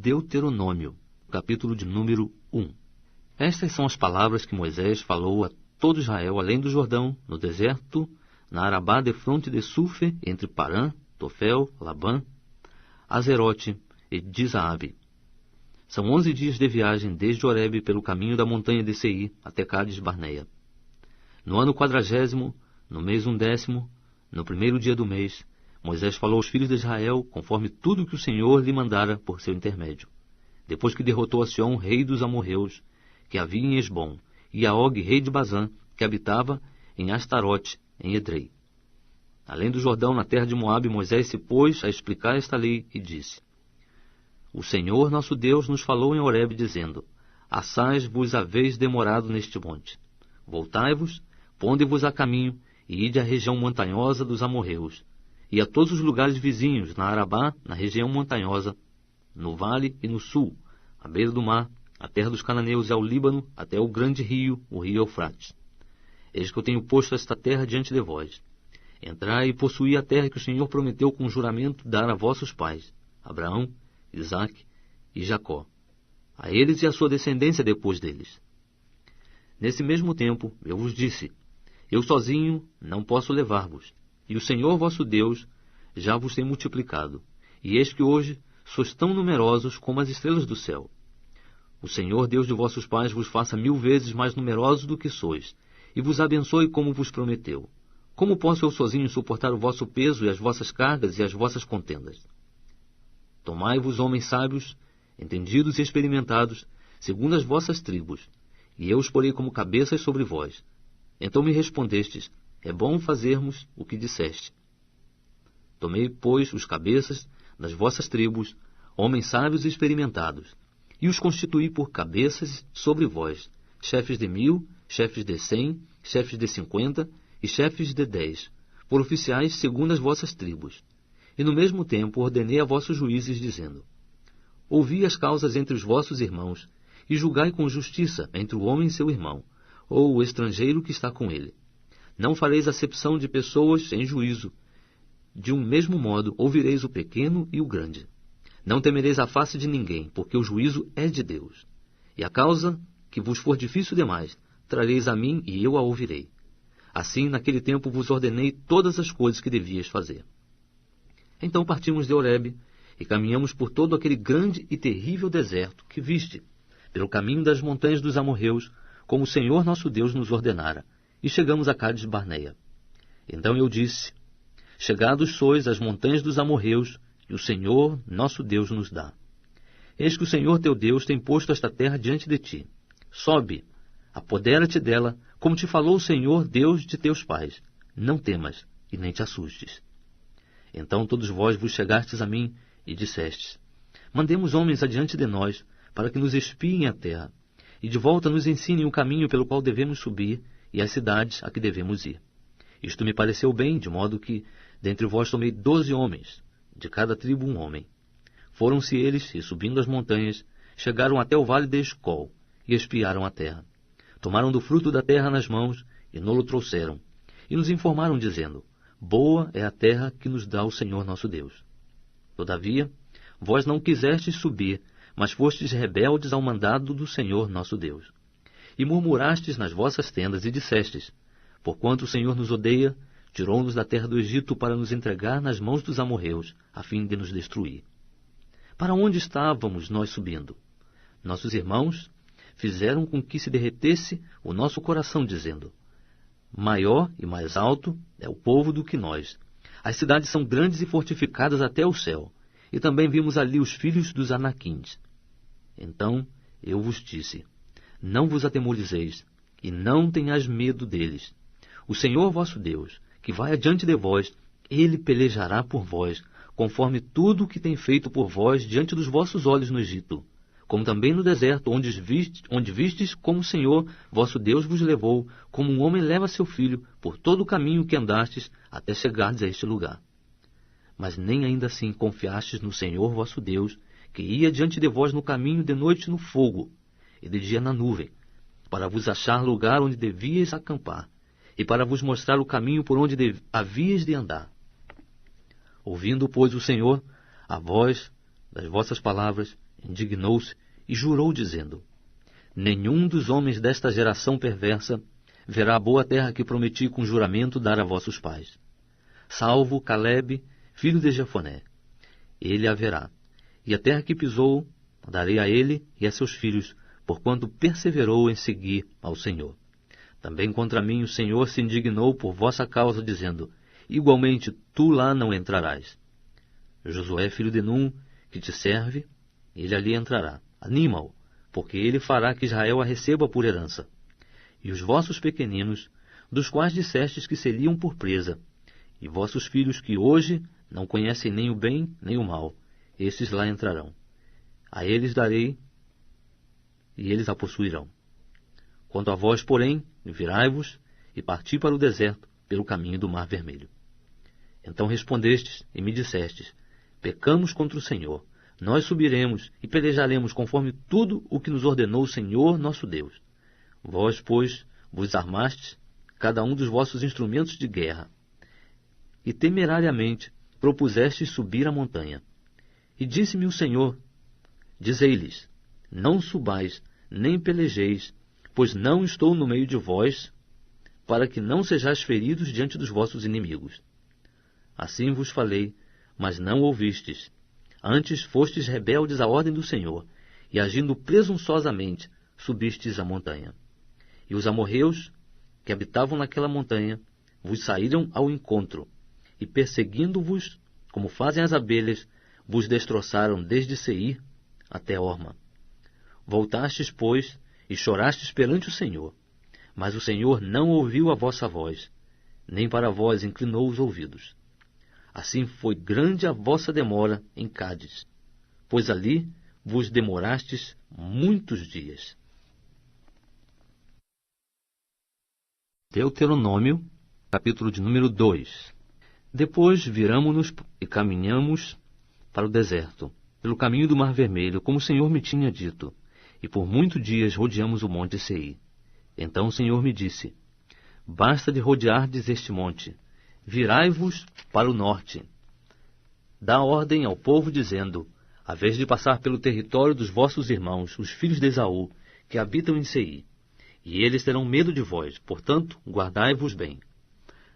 Deuteronômio, capítulo de número 1. Estas são as palavras que Moisés falou a todo Israel, além do Jordão, no deserto, na Arabá defronte de Sufe, entre Parã, Tofel, Labã, Azerote e Dizaabe. São 11 dias de viagem desde Horebe pelo caminho da montanha de Seir até Cádiz Barneia. No ano 40º, no mês 11º, no primeiro dia do mês, Moisés falou aos filhos de Israel, conforme tudo que o Senhor lhe mandara por seu intermédio. Depois que derrotou a Sion, rei dos amorreus, que havia em Esbom, e a Og, rei de Bazã, que habitava em Astarote, em Edrei. Além do Jordão, na terra de Moabe, Moisés se pôs a explicar esta lei e disse: O Senhor nosso Deus nos falou em Horebe, dizendo: Assaz vos haveis demorado neste monte. Voltai-vos, ponde-vos a caminho, e ide à região montanhosa dos amorreus, e a todos os lugares vizinhos, na Arabá, na região montanhosa, no vale e no sul, à beira do mar, a terra dos cananeus e ao Líbano, até o grande rio, o rio Eufrates. Eis que eu tenho posto esta terra diante de vós. Entrai e possuí a terra que o Senhor prometeu com juramento dar a vossos pais, Abraão, Isaque e Jacó, a eles e à sua descendência depois deles. Nesse mesmo tempo eu vos disse: Eu sozinho não posso levar-vos, e o Senhor vosso Deus já vos tem multiplicado, e eis que hoje sois tão numerosos como as estrelas do céu. O Senhor Deus de vossos pais vos faça 1000 vezes mais numerosos do que sois, e vos abençoe como vos prometeu. Como posso eu sozinho suportar o vosso peso e as vossas cargas e as vossas contendas? Tomai-vos homens sábios, entendidos e experimentados, segundo as vossas tribos, e eu os porei como cabeças sobre vós. Então me respondestes: É bom fazermos o que disseste. Tomei, pois, os cabeças das vossas tribos, homens sábios e experimentados, e os constituí por cabeças sobre vós, chefes de 1000, chefes de 100, chefes de 50 e chefes de 10, por oficiais segundo as vossas tribos. E no mesmo tempo ordenei a vossos juízes, dizendo: Ouvi as causas entre os vossos irmãos, e julgai com justiça entre o homem e seu irmão, ou o estrangeiro que está com ele. Não fareis acepção de pessoas em juízo. De um mesmo modo ouvireis o pequeno e o grande. Não temereis a face de ninguém, porque o juízo é de Deus. E a causa que vos for difícil demais, trareis a mim e eu a ouvirei. Assim, naquele tempo vos ordenei todas as coisas que devíeis fazer. Então partimos de Horebe e caminhamos por todo aquele grande e terrível deserto que viste, pelo caminho das montanhas dos amorreus, como o Senhor nosso Deus nos ordenara, e chegamos a Cádiz Barneia. Então eu disse: Chegados sois às montanhas dos amorreus, e o Senhor nosso Deus nos dá. Eis que o Senhor teu Deus tem posto esta terra diante de ti. Sobe, apodera-te dela, como te falou o Senhor Deus de teus pais. Não temas, e nem te assustes. Então todos vós vos chegastes a mim, e dissestes: Mandemos homens adiante de nós, para que nos espiem a terra, e de volta nos ensinem o caminho pelo qual devemos subir, e as cidades a que devemos ir. Isto me pareceu bem, de modo que dentre vós tomei 12 homens, de cada tribo um homem. Foram-se eles, e subindo as montanhas, chegaram até o vale de Escol, e espiaram a terra. Tomaram do fruto da terra nas mãos, e nolo trouxeram, e nos informaram, dizendo: Boa é a terra que nos dá o Senhor nosso Deus. Todavia, vós não quisestes subir, mas fostes rebeldes ao mandado do Senhor nosso Deus. E murmurastes nas vossas tendas, e dissestes: Porquanto o Senhor nos odeia, tirou-nos da terra do Egito para nos entregar nas mãos dos amorreus, a fim de nos destruir. Para onde estávamos nós subindo? Nossos irmãos fizeram com que se derretesse o nosso coração, dizendo: Maior e mais alto é o povo do que nós. As cidades são grandes e fortificadas até o céu, e também vimos ali os filhos dos Anaquins. Então eu vos disse: Não vos atemorizeis, e não tenhais medo deles. O Senhor vosso Deus, que vai adiante de vós, ele pelejará por vós, conforme tudo o que tem feito por vós diante dos vossos olhos no Egito, como também no deserto, onde vistes como o Senhor vosso Deus vos levou, como um homem leva seu filho, por todo o caminho que andastes, até chegardes a este lugar. Mas nem ainda assim confiastes no Senhor vosso Deus, que ia diante de vós no caminho de noite no fogo, e de dia na nuvem, para vos achar lugar onde devíeis acampar, e para vos mostrar o caminho por onde havíeis de andar. Ouvindo, pois, o Senhor a voz das vossas palavras, indignou-se e jurou, dizendo: nenhum dos homens desta geração perversa verá a boa terra que prometi com juramento dar a vossos pais, salvo Calebe, filho de Jefoné. Ele a verá, e a terra que pisou darei a ele e a seus filhos, porquanto perseverou em seguir ao Senhor. Também contra mim o Senhor se indignou por vossa causa, dizendo: igualmente tu lá não entrarás. Josué, filho de Num, que te serve, ele ali entrará. Anima-o, porque ele fará que Israel a receba por herança. E os vossos pequeninos, dos quais dissestes que seriam por presa, e vossos filhos que hoje não conhecem nem o bem nem o mal, esses lá entrarão. A eles darei, e eles a possuirão. Quanto a vós, porém, virai-vos e parti para o deserto, pelo caminho do Mar Vermelho. Então respondestes e me dissestes: pecamos contra o Senhor. Nós subiremos e pelejaremos conforme tudo o que nos ordenou o Senhor nosso Deus. Vós, pois, vos armastes, cada um dos vossos instrumentos de guerra, e temerariamente propusestes subir a montanha. E disse-me o Senhor: dizei-lhes: não subais, nem pelejeis, pois não estou no meio de vós, para que não sejais feridos diante dos vossos inimigos. Assim vos falei, mas não ouvistes. Antes fostes rebeldes à ordem do Senhor, e agindo presunçosamente, subistes a montanha. E os amorreus, que habitavam naquela montanha, vos saíram ao encontro, e perseguindo-vos, como fazem as abelhas, vos destroçaram desde Seir até Horma. Voltastes, pois, e chorastes perante o Senhor, mas o Senhor não ouviu a vossa voz, nem para vós inclinou os ouvidos. Assim foi grande a vossa demora em Cádiz, pois ali vos demorastes muitos dias. Deuteronômio, capítulo de número 2. Depois viramo-nos e caminhamos para o deserto, pelo caminho do Mar Vermelho, como o Senhor me tinha dito, e por muitos dias rodeamos o monte Seir. Então o Senhor me disse: basta de rodeardes este monte, virai-vos para o norte. Dá ordem ao povo, dizendo: a vez de passar pelo território dos vossos irmãos, os filhos de Esaú, que habitam em Seir, e eles terão medo de vós, portanto, guardai-vos bem.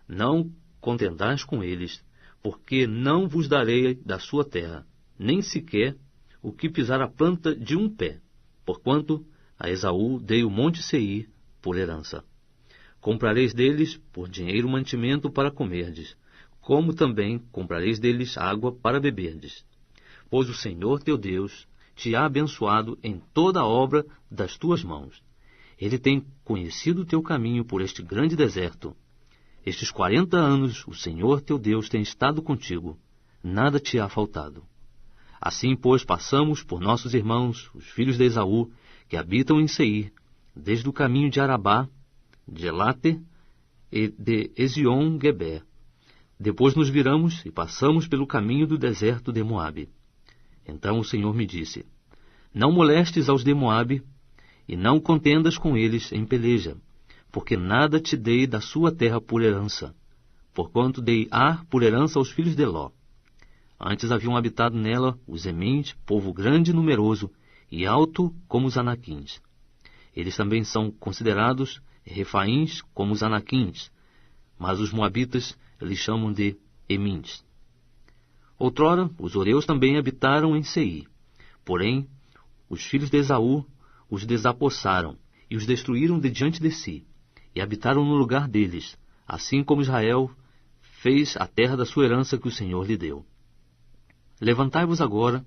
Não contendais com eles, porque não vos darei da sua terra, nem sequer o que pisar a planta de um pé, porquanto a Esaú dei o monte Seir por herança. Comprareis deles por dinheiro mantimento para comerdes, como também comprareis deles água para beberdes. Pois o Senhor teu Deus te ha abençoado em toda a obra das tuas mãos. Ele tem conhecido o teu caminho por este grande deserto. Estes 40 anos o Senhor teu Deus tem estado contigo, nada te há faltado. Assim, pois, passamos por nossos irmãos, os filhos de Esaú, que habitam em Seir, desde o caminho de Arabá, de Elate e de Ezion-Geber. Depois nos viramos e passamos pelo caminho do deserto de Moabe. Então o Senhor me disse: não molestes aos de Moabe, e não contendas com eles em peleja, porque nada te dei da sua terra por herança, porquanto dei Ar por herança aos filhos de Ló. Antes haviam habitado nela os Emins, povo grande e numeroso, e alto como os Anaquins. Eles também são considerados Refaíns como os Anaquins, mas os Moabitas lhes chamam de Emins. Outrora, os Oreus também habitaram em Seir, porém, os filhos de Esaú os desapossaram e os destruíram de diante de si, e habitaram no lugar deles, assim como Israel fez a terra da sua herança que o Senhor lhe deu. Levantai-vos agora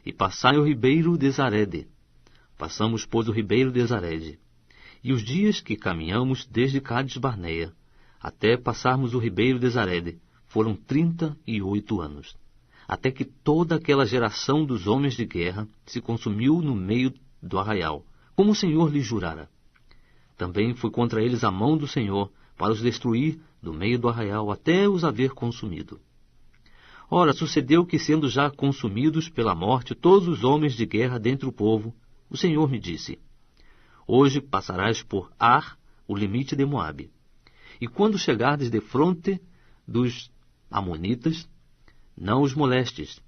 e passai o ribeiro de Zarede. Passamos, pois, o ribeiro de Zarede. E os dias que caminhamos desde Cádiz Barneia até passarmos o ribeiro de Zarede foram 38 anos, até que toda aquela geração dos homens de guerra se consumiu no meio do arraial, como o Senhor lhe jurara. Também foi contra eles a mão do Senhor para os destruir do meio do arraial até os haver consumido. Ora, sucedeu que, sendo já consumidos pela morte todos os homens de guerra dentre o povo, o Senhor me disse: hoje passarás por Ar, o limite de Moabe. E quando chegardes defronte dos amonitas, não os molestes,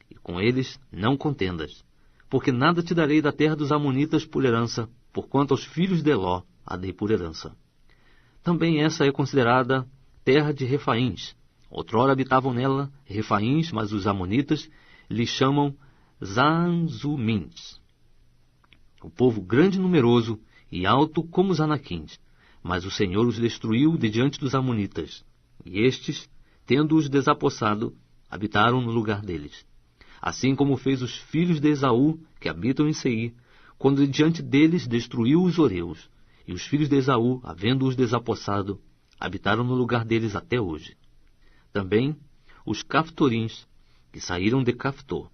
e com eles não contendas, porque nada te darei da terra dos amonitas por herança, porquanto aos filhos de Eló a dei por herança. Também essa é considerada terra de Refaíns. Outrora habitavam nela Refaíns, mas os amonitas lhe chamam Zanzumins. O povo grande e numeroso e alto como os anaquins, mas o Senhor os destruiu de diante dos amonitas, e estes, tendo-os desapossado, habitaram no lugar deles. Assim como fez os filhos de Esaú, que habitam em Seir, quando de diante deles destruiu os horeus, e os filhos de Esaú, havendo-os desapossado, habitaram no lugar deles até hoje. Também os Caftorins, que saíram de Caftor,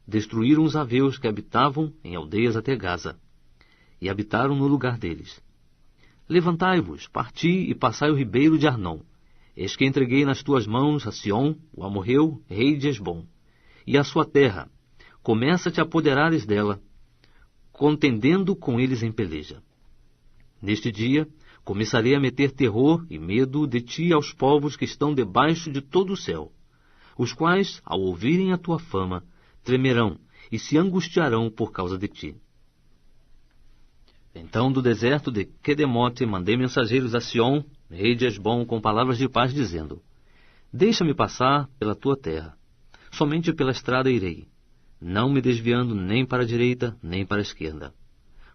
destruíram os aveus que habitavam em aldeias até Gaza, e habitaram no lugar deles. Levantai-vos, parti e passai o ribeiro de Arnon. Eis que entreguei nas tuas mãos a Sion, o amorreu, rei de Hesbom, e a sua terra. Começa a te apoderares dela, contendendo com eles em peleja. Neste dia, começarei a meter terror e medo de ti aos povos que estão debaixo de todo o céu, os quais, ao ouvirem a tua fama, tremerão e se angustiarão por causa de ti. Então, do deserto de Quedemote, mandei mensageiros a Sion, rei de Hesbom, com palavras de paz, dizendo: Deixa-me passar pela tua terra. Somente pela estrada irei, não me desviando nem para a direita, nem para a esquerda.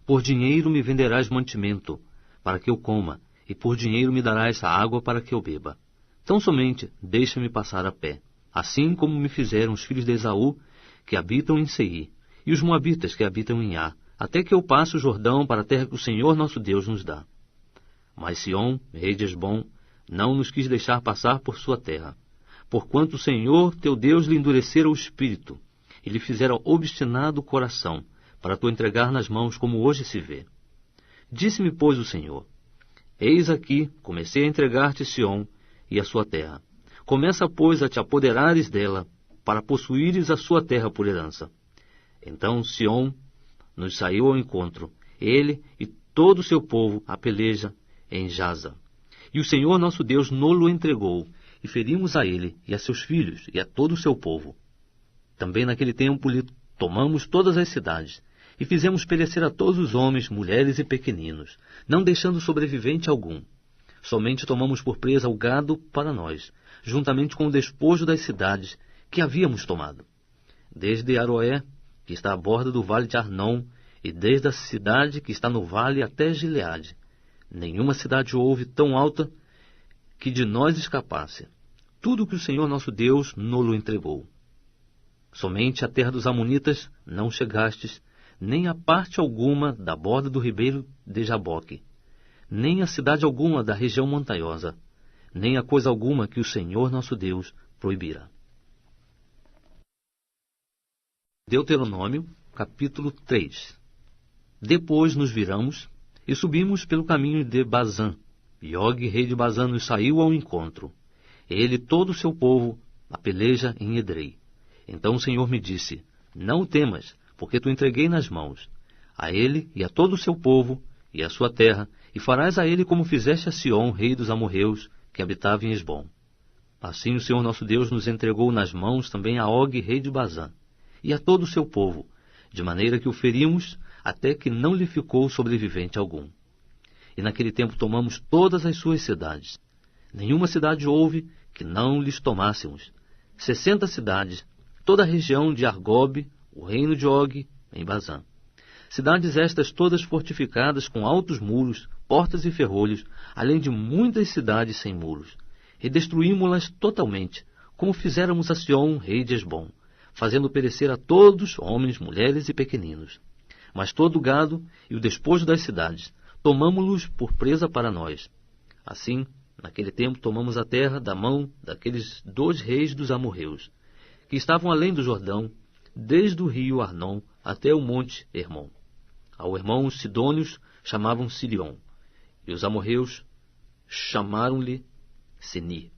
Por dinheiro me venderás mantimento, para que eu coma, e por dinheiro me darás a água para que eu beba. Tão somente deixa-me passar a pé, assim como me fizeram os filhos de Esaú, que habitam em Seir, e os moabitas que habitam em Ar, até que eu passe o Jordão para a terra que o Senhor nosso Deus nos dá. Mas Sion, rei de Hesbom, não nos quis deixar passar por sua terra, porquanto o Senhor teu Deus lhe endurecera o espírito, e lhe fizera obstinado o coração, para tu entregar nas mãos, como hoje se vê. Disse-me, pois, o Senhor: Eis aqui, comecei a entregar-te Sion e a sua terra. Começa, pois, a te apoderares dela, para possuíres a sua terra por herança. Então Sion nos saiu ao encontro, ele e todo o seu povo, a peleja em Jaza. E o Senhor nosso Deus no-lo entregou, e ferimos a ele, e a seus filhos, e a todo o seu povo. Também naquele tempo lhe tomamos todas as cidades, e fizemos perecer a todos os homens, mulheres e pequeninos, não deixando sobrevivente algum. Somente tomamos por presa o gado para nós, juntamente com o despojo das cidades que havíamos tomado. Desde Aroé, que está à borda do vale de Arnon, e desde a cidade que está no vale até Gileade. Nenhuma cidade houve tão alta que de nós escapasse. Tudo que o Senhor nosso Deus nos entregou. Somente a terra dos amonitas não chegastes, nem a parte alguma da borda do ribeiro de Jaboque, nem a cidade alguma da região montanhosa, nem a coisa alguma que o Senhor nosso Deus proibira. Deuteronômio, capítulo 3. Depois nos viramos e subimos pelo caminho de Bazã. E Og, rei de Bazã, nos saiu ao encontro, ele e todo o seu povo, a peleja em Edrei. Então o Senhor me disse: Não o temas, porque tu entreguei nas mãos, a ele e a todo o seu povo, e a sua terra, e farás a ele como fizeste a Sion, rei dos amorreus, que habitava em Hesbom. Assim o Senhor nosso Deus nos entregou nas mãos também a Og, rei de Bazã, e a todo o seu povo, de maneira que o ferimos, até que não lhe ficou sobrevivente algum. E naquele tempo tomamos todas as suas cidades. Nenhuma cidade houve que não lhes tomássemos. 60 cidades, toda a região de Argob, o reino de Og, em Bazã. Cidades estas todas fortificadas com altos muros, portas e ferrolhos, além de muitas cidades sem muros. E destruímos-las totalmente, como fizéramos a Sion, rei de Hesbom, fazendo perecer a todos, homens, mulheres e pequeninos. Mas todo o gado e o despojo das cidades, tomamo-los por presa para nós. Assim, naquele tempo tomamos a terra da mão daqueles 2 reis dos amorreus, que estavam além do Jordão, desde o rio Arnon até o monte Hermon. Ao Hermon os sidônios chamavam Sirion, e os amorreus chamaram-lhe Seni.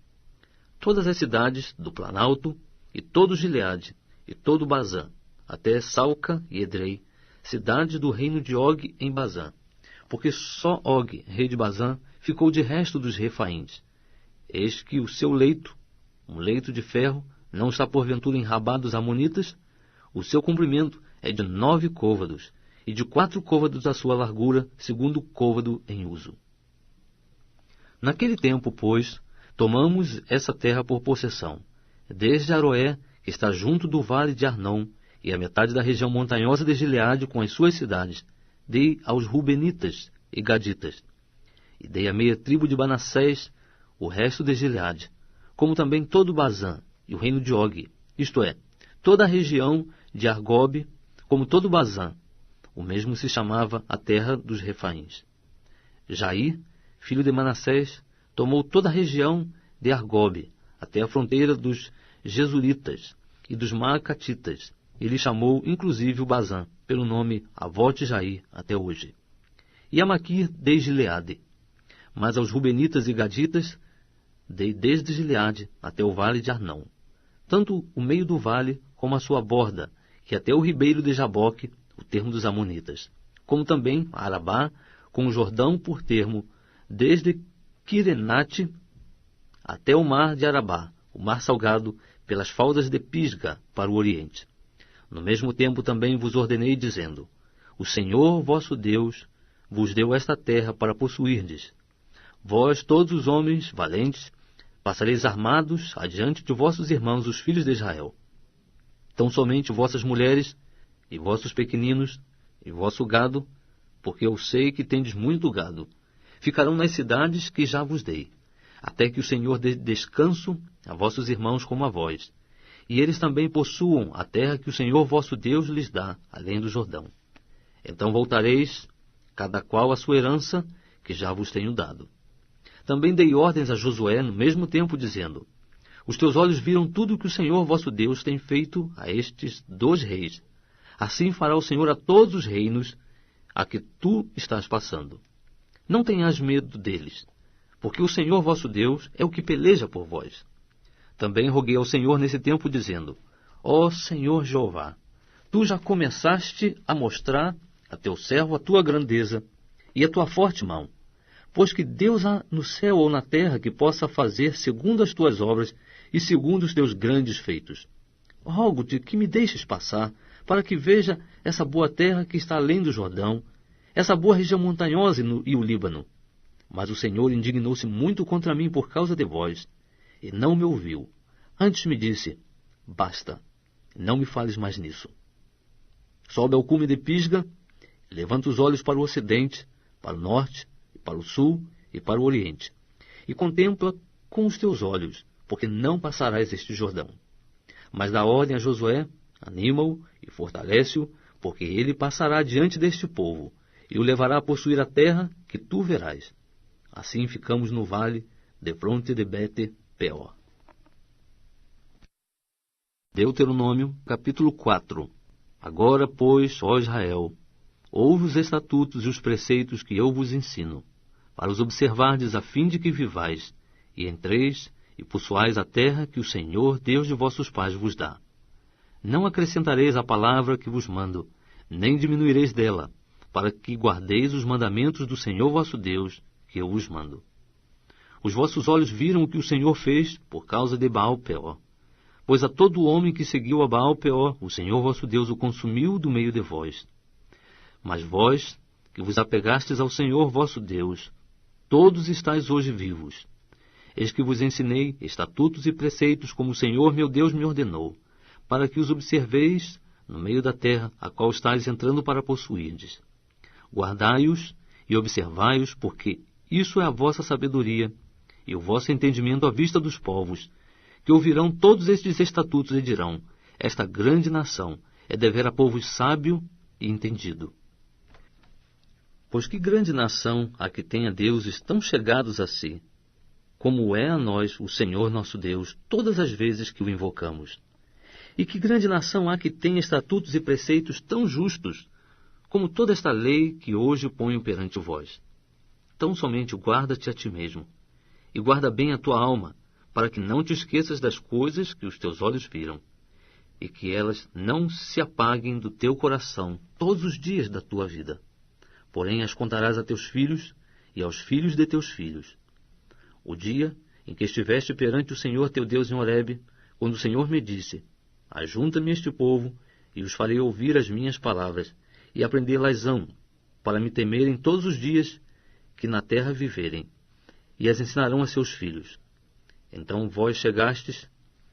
Todas as cidades do Planalto, e todo Gileade, e todo Bazã, até Salca e Edrei, cidades do reino de Og em Bazã, porque só Og, rei de Bazã, ficou de resto dos Refaíns. Eis que o seu leito, um leito de ferro, não está porventura em Rabá dos Amonitas? O seu comprimento é de 9 côvados, e de 4 côvados a sua largura, segundo o côvado em uso. Naquele tempo, pois, tomamos essa terra por possessão, desde Aroé, que está junto do vale de Arnon, e a metade da região montanhosa de Gileade com as suas cidades, dei aos Rubenitas e Gaditas. E dei a meia tribo de Manassés o resto de Gileade, como também todo Bazã e o reino de Og, isto é, toda a região de Argobe, como todo Bazã. O mesmo se chamava a terra dos Refaíns. Jair, filho de Manassés, tomou toda a região de Argobe, até a fronteira dos Jesuritas e dos Maacatitas. Ele chamou, inclusive, o Bazã, pelo nome Avote Jair, até hoje. E a Maquir dei Gileade. Mas aos Rubenitas e Gaditas dei desde Gileade até o vale de Arnão, tanto o meio do vale como a sua borda, que até o ribeiro de Jaboque, o termo dos Amonitas, como também a Arabá, com o Jordão por termo, desde Quirenate até o mar de Arabá, o mar salgado, pelas faldas de Pisga, para o oriente. No mesmo tempo também vos ordenei, dizendo: O Senhor vosso Deus vos deu esta terra para possuirdes. Vós, todos os homens valentes, passareis armados adiante de vossos irmãos, os filhos de Israel. Tão somente vossas mulheres, e vossos pequeninos, e vosso gado, porque eu sei que tendes muito gado, ficarão nas cidades que já vos dei, até que o Senhor dê descanso a vossos irmãos como a vós, e eles também possuam a terra que o Senhor vosso Deus lhes dá, além do Jordão. Então voltareis, cada qual a sua herança, que já vos tenho dado. Também dei ordens a Josué no mesmo tempo, dizendo: Os teus olhos viram tudo o que o Senhor vosso Deus tem feito a estes 2 reis. Assim fará o Senhor a todos os reinos a que tu estás passando. Não tenhas medo deles, porque o Senhor vosso Deus é o que peleja por vós. Também roguei ao Senhor nesse tempo, dizendo: Ó Senhor Jeová, tu já começaste a mostrar a teu servo a tua grandeza e a tua forte mão. Pois que Deus há no céu ou na terra que possa fazer segundo as tuas obras e segundo os teus grandes feitos. Rogo-te que me deixes passar, para que veja essa boa terra que está além do Jordão, essa boa região montanhosa e o Líbano. Mas o Senhor indignou-se muito contra mim por causa de vós, e não me ouviu. Antes me disse: Basta, não me fales mais nisso. Sobe ao cume de Pisga, levanta os olhos para o ocidente, para o norte, para o sul e para o oriente, e contempla com os teus olhos, porque não passarás este Jordão. Mas dá ordem a Josué, anima-o e fortalece-o, porque ele passará diante deste povo, e o levará a possuir a terra que tu verás. Assim ficamos no vale, defronte de Bete-peor. Deuteronômio, capítulo 4. Agora, pois, ó Israel, ouve os estatutos e os preceitos que eu vos ensino, para os observardes a fim de que vivais, e entreis e possuais a terra que o Senhor, Deus de vossos pais, vos dá. Não acrescentareis a palavra que vos mando, nem diminuireis dela, para que guardeis os mandamentos do Senhor vosso Deus, que eu vos mando. Os vossos olhos viram o que o Senhor fez por causa de Baal-peor. Pois a todo homem que seguiu a Baal-peor, o Senhor vosso Deus o consumiu do meio de vós. Mas vós, que vos apegastes ao Senhor vosso Deus, todos estáis hoje vivos. Eis que vos ensinei estatutos e preceitos, como o Senhor meu Deus me ordenou, para que os observeis no meio da terra, a qual estáis entrando para possuirdes. Guardai-os e observai-os, porque isso é a vossa sabedoria e o vosso entendimento à vista dos povos, que ouvirão todos estes estatutos e dirão: esta grande nação é devera povo sábio e entendido. Pois que grande nação há que tenha deuses tão chegados a si, como é a nós o Senhor nosso Deus, todas as vezes que o invocamos. E que grande nação há que tenha estatutos e preceitos tão justos, como toda esta lei que hoje ponho perante vós. Tão somente guarda-te a ti mesmo, e guarda bem a tua alma, para que não te esqueças das coisas que os teus olhos viram, e que elas não se apaguem do teu coração todos os dias da tua vida. Porém as contarás a teus filhos e aos filhos de teus filhos. O dia em que estiveste perante o Senhor teu Deus em Horebe, quando o Senhor me disse: ajunta-me este povo, e os farei ouvir as minhas palavras, e aprender-las-ão, para me temerem todos os dias que na terra viverem, e as ensinarão a seus filhos. Então vós chegastes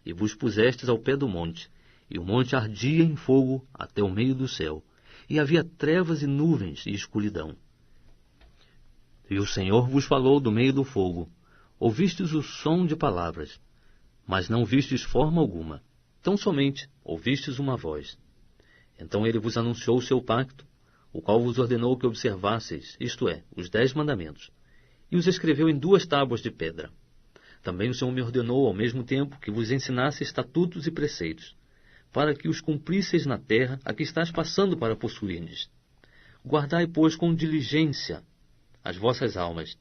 e vos pusestes ao pé do monte, e o monte ardia em fogo até o meio do céu, e havia trevas e nuvens e escuridão. E o Senhor vos falou do meio do fogo. Ouvistes o som de palavras, mas não vistes forma alguma. Tão somente ouvistes uma voz. Então ele vos anunciou o seu pacto, o qual vos ordenou que observasseis, isto é, os 10 mandamentos, e os escreveu em 2 tábuas de pedra. Também o Senhor me ordenou, ao mesmo tempo, que vos ensinasse estatutos e preceitos, para que os cumprisseis na terra a que estás passando para possuirdes. Guardai, pois, com diligência as vossas almas,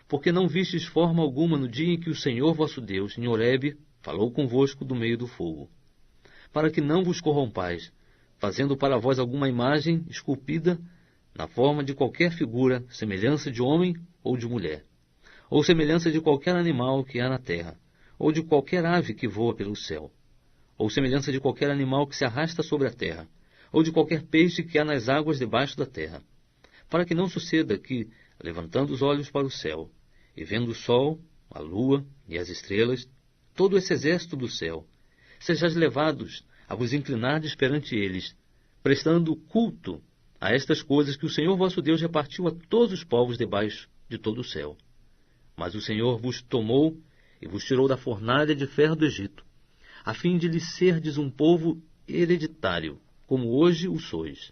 porque não vistes forma alguma no dia em que o Senhor vosso Deus, em Horebe, falou convosco do meio do fogo, para que não vos corrompais, fazendo para vós alguma imagem esculpida na forma de qualquer figura, semelhança de homem ou de mulher, ou semelhança de qualquer animal que há na terra, ou de qualquer ave que voa pelo céu, ou semelhança de qualquer animal que se arrasta sobre a terra, ou de qualquer peixe que há nas águas debaixo da terra, para que não suceda que, levantando os olhos para o céu, e vendo o sol, a lua e as estrelas, todo esse exército do céu, sejais levados a vos inclinardes perante eles, prestando culto a estas coisas que o Senhor vosso Deus repartiu a todos os povos debaixo de todo o céu. Mas o Senhor vos tomou e vos tirou da fornalha de ferro do Egito, a fim de lhe serdes um povo hereditário, como hoje o sois.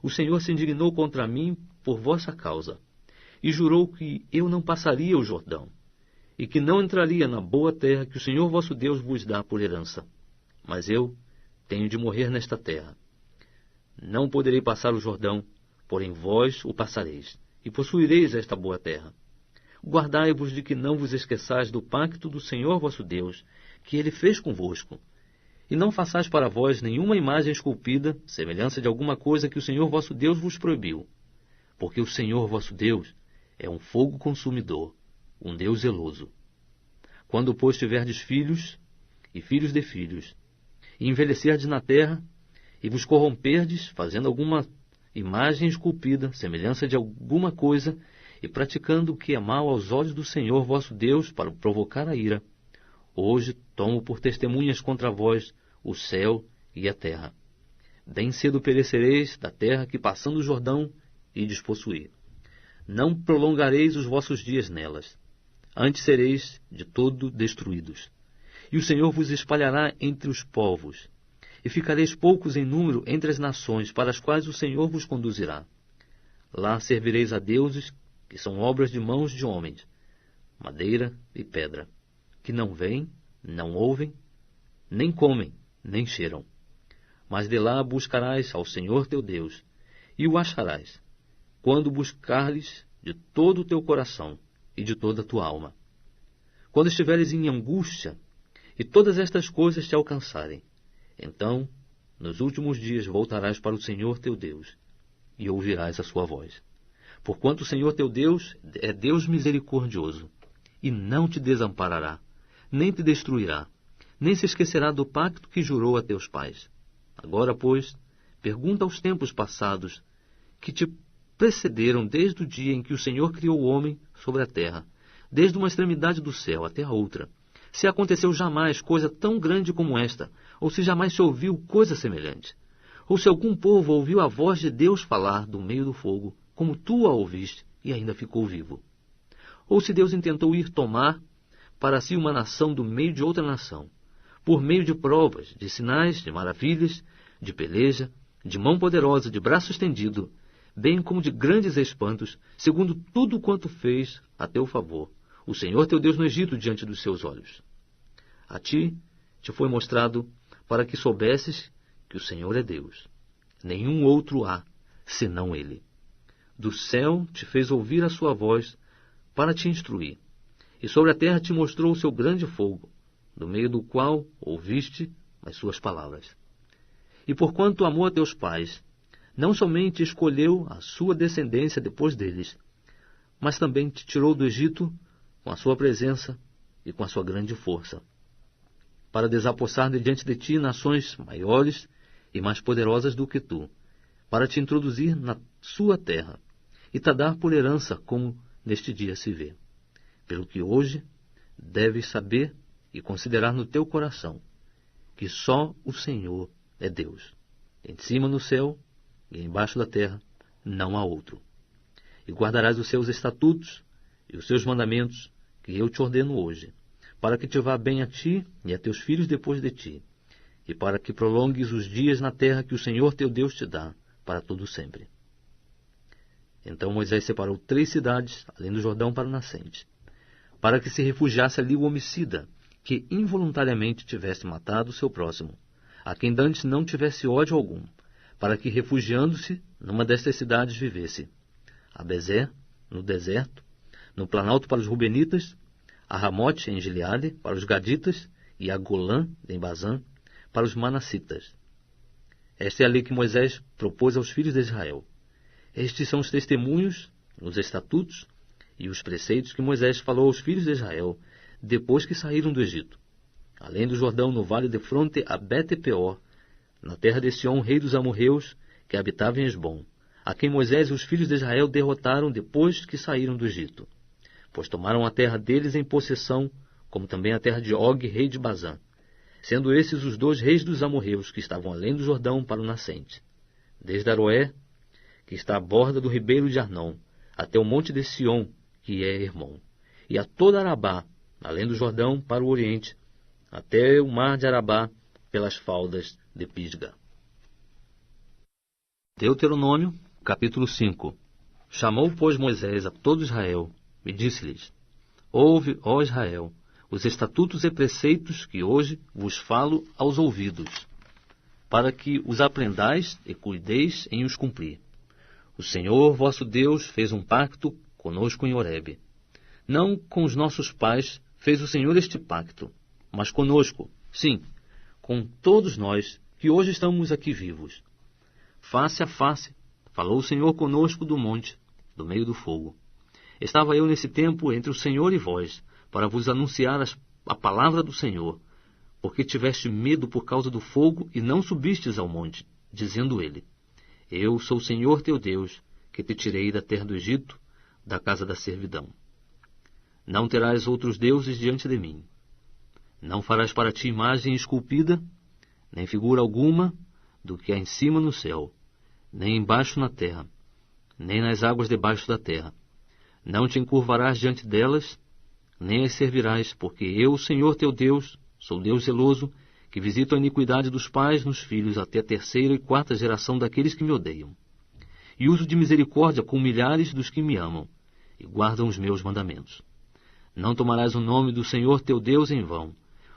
O Senhor se indignou contra mim por vossa causa, e jurou que eu não passaria o Jordão, e que não entraria na boa terra que o Senhor vosso Deus vos dá por herança. Mas eu tenho de morrer nesta terra. Não poderei passar o Jordão, porém vós o passareis, e possuireis esta boa terra. Guardai-vos de que não vos esqueçais do pacto do Senhor vosso Deus, que ele fez convosco, e não façais para vós nenhuma imagem esculpida, semelhança de alguma coisa que o Senhor vosso Deus vos proibiu, porque o Senhor vosso Deus é um fogo consumidor, um Deus zeloso. Quando, pois, tiverdes filhos e filhos de filhos, e envelhecerdes na terra, e vos corromperdes, fazendo alguma imagem esculpida, semelhança de alguma coisa, e praticando o que é mal aos olhos do Senhor vosso Deus, para provocar a ira, hoje tomo por testemunhas contra vós o céu e a terra. Bem cedo perecereis da terra que, passando o Jordão, ides possuir. Não prolongareis os vossos dias nelas, antes sereis de todo destruídos. E o Senhor vos espalhará entre os povos, e ficareis poucos em número entre as nações para as quais o Senhor vos conduzirá. Lá servireis a deuses, que são obras de mãos de homens, madeira e pedra, que não veem, não ouvem, nem comem, nem cheiram. Mas de lá buscarás ao Senhor teu Deus, e o acharás, quando buscar-lhes de todo o teu coração e de toda a tua alma. Quando estiveres em angústia, e todas estas coisas te alcançarem, então, nos últimos dias voltarás para o Senhor teu Deus, e ouvirás a sua voz. Porquanto o Senhor teu Deus é Deus misericordioso, e não te desamparará, nem te destruirá, nem se esquecerá do pacto que jurou a teus pais. Agora, pois, pergunta aos tempos passados, que te precederam desde o dia em que o Senhor criou o homem sobre a terra, desde uma extremidade do céu até a outra, se aconteceu jamais coisa tão grande como esta, ou se jamais se ouviu coisa semelhante, ou se algum povo ouviu a voz de Deus falar do meio do fogo, como tu a ouviste e ainda ficou vivo. Ou se Deus intentou ir tomar para si uma nação do meio de outra nação, por meio de provas, de sinais, de maravilhas, de peleja, de mão poderosa, de braço estendido, bem como de grandes espantos, segundo tudo quanto fez a teu favor, o Senhor teu Deus no Egito diante dos seus olhos. A ti te foi mostrado para que soubesses que o Senhor é Deus. Nenhum outro há, senão Ele. Do céu te fez ouvir a sua voz para te instruir, e sobre a terra te mostrou o seu grande fogo, no meio do qual ouviste as suas palavras. E porquanto amou a teus pais, não somente escolheu a sua descendência depois deles, mas também te tirou do Egito com a sua presença e com a sua grande força, para desapossar de diante de ti nações maiores e mais poderosas do que tu, para te introduzir na sua terra, e te dar por herança, como neste dia se vê. Pelo que hoje deves saber e considerar no teu coração, que só o Senhor é Deus. Em cima no céu e embaixo da terra não há outro. E guardarás os seus estatutos e os seus mandamentos, que eu te ordeno hoje, para que te vá bem a ti e a teus filhos depois de ti, e para que prolongues os dias na terra que o Senhor teu Deus te dá, para todo sempre. Então Moisés separou 3 cidades, além do Jordão, para o nascente, para que se refugiasse ali o homicida, que involuntariamente tivesse matado o seu próximo, a quem dantes não tivesse ódio algum, para que, refugiando-se numa destas cidades, vivesse: a Bezer, no deserto, no planalto para os Rubenitas, a Ramote em Gileade, para os Gaditas, e a Golã, em Bazã, para os Manassitas. Esta é a lei que Moisés propôs aos filhos de Israel. Estes são os testemunhos, os estatutos e os preceitos que Moisés falou aos filhos de Israel, depois que saíram do Egito, além do Jordão, no vale de fronte a Bet-peor, na terra de Sião, rei dos amorreus, que habitava em Esbom, a quem Moisés e os filhos de Israel derrotaram depois que saíram do Egito, pois tomaram a terra deles em possessão, como também a terra de Og, rei de Bazã, sendo esses os 2 reis dos amorreus que estavam além do Jordão para o nascente, desde Aroé, que está à borda do ribeiro de Arnon, até o monte de Sion, que é Hermon, e a toda Arabá, além do Jordão, para o oriente, até o mar de Arabá, pelas faldas de Pisga. Deuteronômio, capítulo 5. Chamou, pois, Moisés a todo Israel, e disse-lhes: Ouve, ó Israel, os estatutos e preceitos que hoje vos falo aos ouvidos, para que os aprendais e cuideis em os cumprir. O Senhor vosso Deus fez um pacto conosco em Horebe. Não com os nossos pais fez o Senhor este pacto, mas conosco, sim, com todos nós que hoje estamos aqui vivos. Face a face, falou o Senhor conosco do monte, do meio do fogo. Estava eu nesse tempo entre o Senhor e vós, para vos anunciar a palavra do Senhor, porque tiveste medo por causa do fogo e não subistes ao monte, dizendo ele: Eu sou o Senhor teu Deus, que te tirei da terra do Egito, da casa da servidão. Não terás outros deuses diante de mim. Não farás para ti imagem esculpida, nem figura alguma do que há em cima no céu, nem embaixo na terra, nem nas águas debaixo da terra. Não te encurvarás diante delas, nem as servirás, porque eu, Senhor teu Deus, sou Deus zeloso, que visito a iniquidade dos pais nos filhos até a 3ª e 4ª geração daqueles que me odeiam. E uso de misericórdia com milhares dos que me amam e guardam os meus mandamentos. Não tomarás o nome do Senhor teu Deus em vão,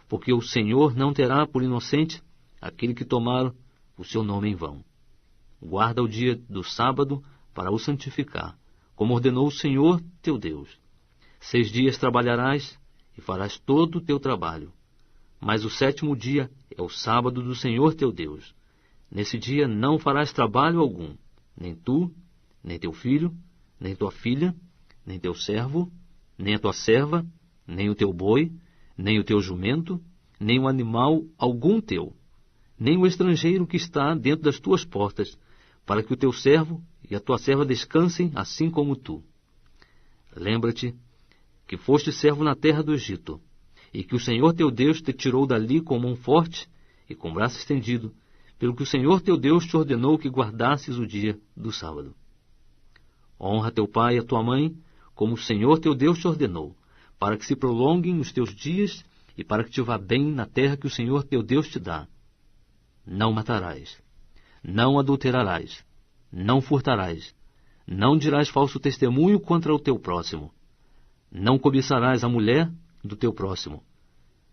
porque o Senhor não terá por inocente aquele que tomar o seu nome em vão. Guarda o dia do sábado para o santificar, como ordenou o Senhor teu Deus. 6 dias trabalharás e farás todo o teu trabalho. Mas o 7º dia é o sábado do Senhor teu Deus. Nesse dia não farás trabalho algum, nem tu, nem teu filho, nem tua filha, nem teu servo, nem a tua serva, nem o teu boi, nem o teu jumento, nem o animal algum teu, nem o estrangeiro que está dentro das tuas portas, para que o teu servo e a tua serva descansem assim como tu. Lembra-te que foste servo na terra do Egito, e que o Senhor teu Deus te tirou dali com mão forte e com braço estendido, pelo que o Senhor teu Deus te ordenou que guardasses o dia do sábado. Honra teu pai e a tua mãe, como o Senhor teu Deus te ordenou, para que se prolonguem os teus dias e para que te vá bem na terra que o Senhor teu Deus te dá. Não matarás, não adulterarás, não furtarás, não dirás falso testemunho contra o teu próximo, não cobiçarás a mulher do teu próximo,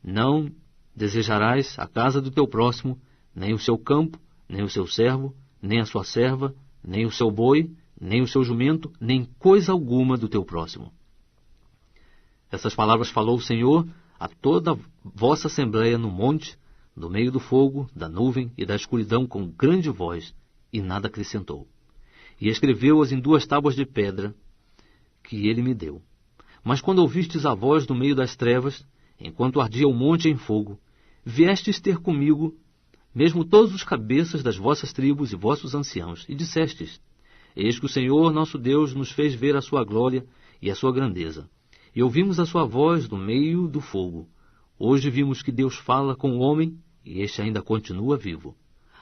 não desejarás a casa do teu próximo, nem o seu campo, nem o seu servo, nem a sua serva, nem o seu boi, nem o seu jumento, nem coisa alguma do teu próximo. Essas palavras falou o Senhor a toda a vossa assembleia no monte, no meio do fogo, da nuvem e da escuridão com grande voz, e nada acrescentou. E escreveu-as em 2 tábuas de pedra que ele me deu. Mas quando ouvistes a voz no meio das trevas, enquanto ardia o monte em fogo, viestes ter comigo mesmo todos os cabeças das vossas tribos e vossos anciãos, e dissestes: Eis que o Senhor nosso Deus nos fez ver a sua glória e a sua grandeza, e ouvimos a sua voz do meio do fogo. Hoje vimos que Deus fala com o homem, e este ainda continua vivo.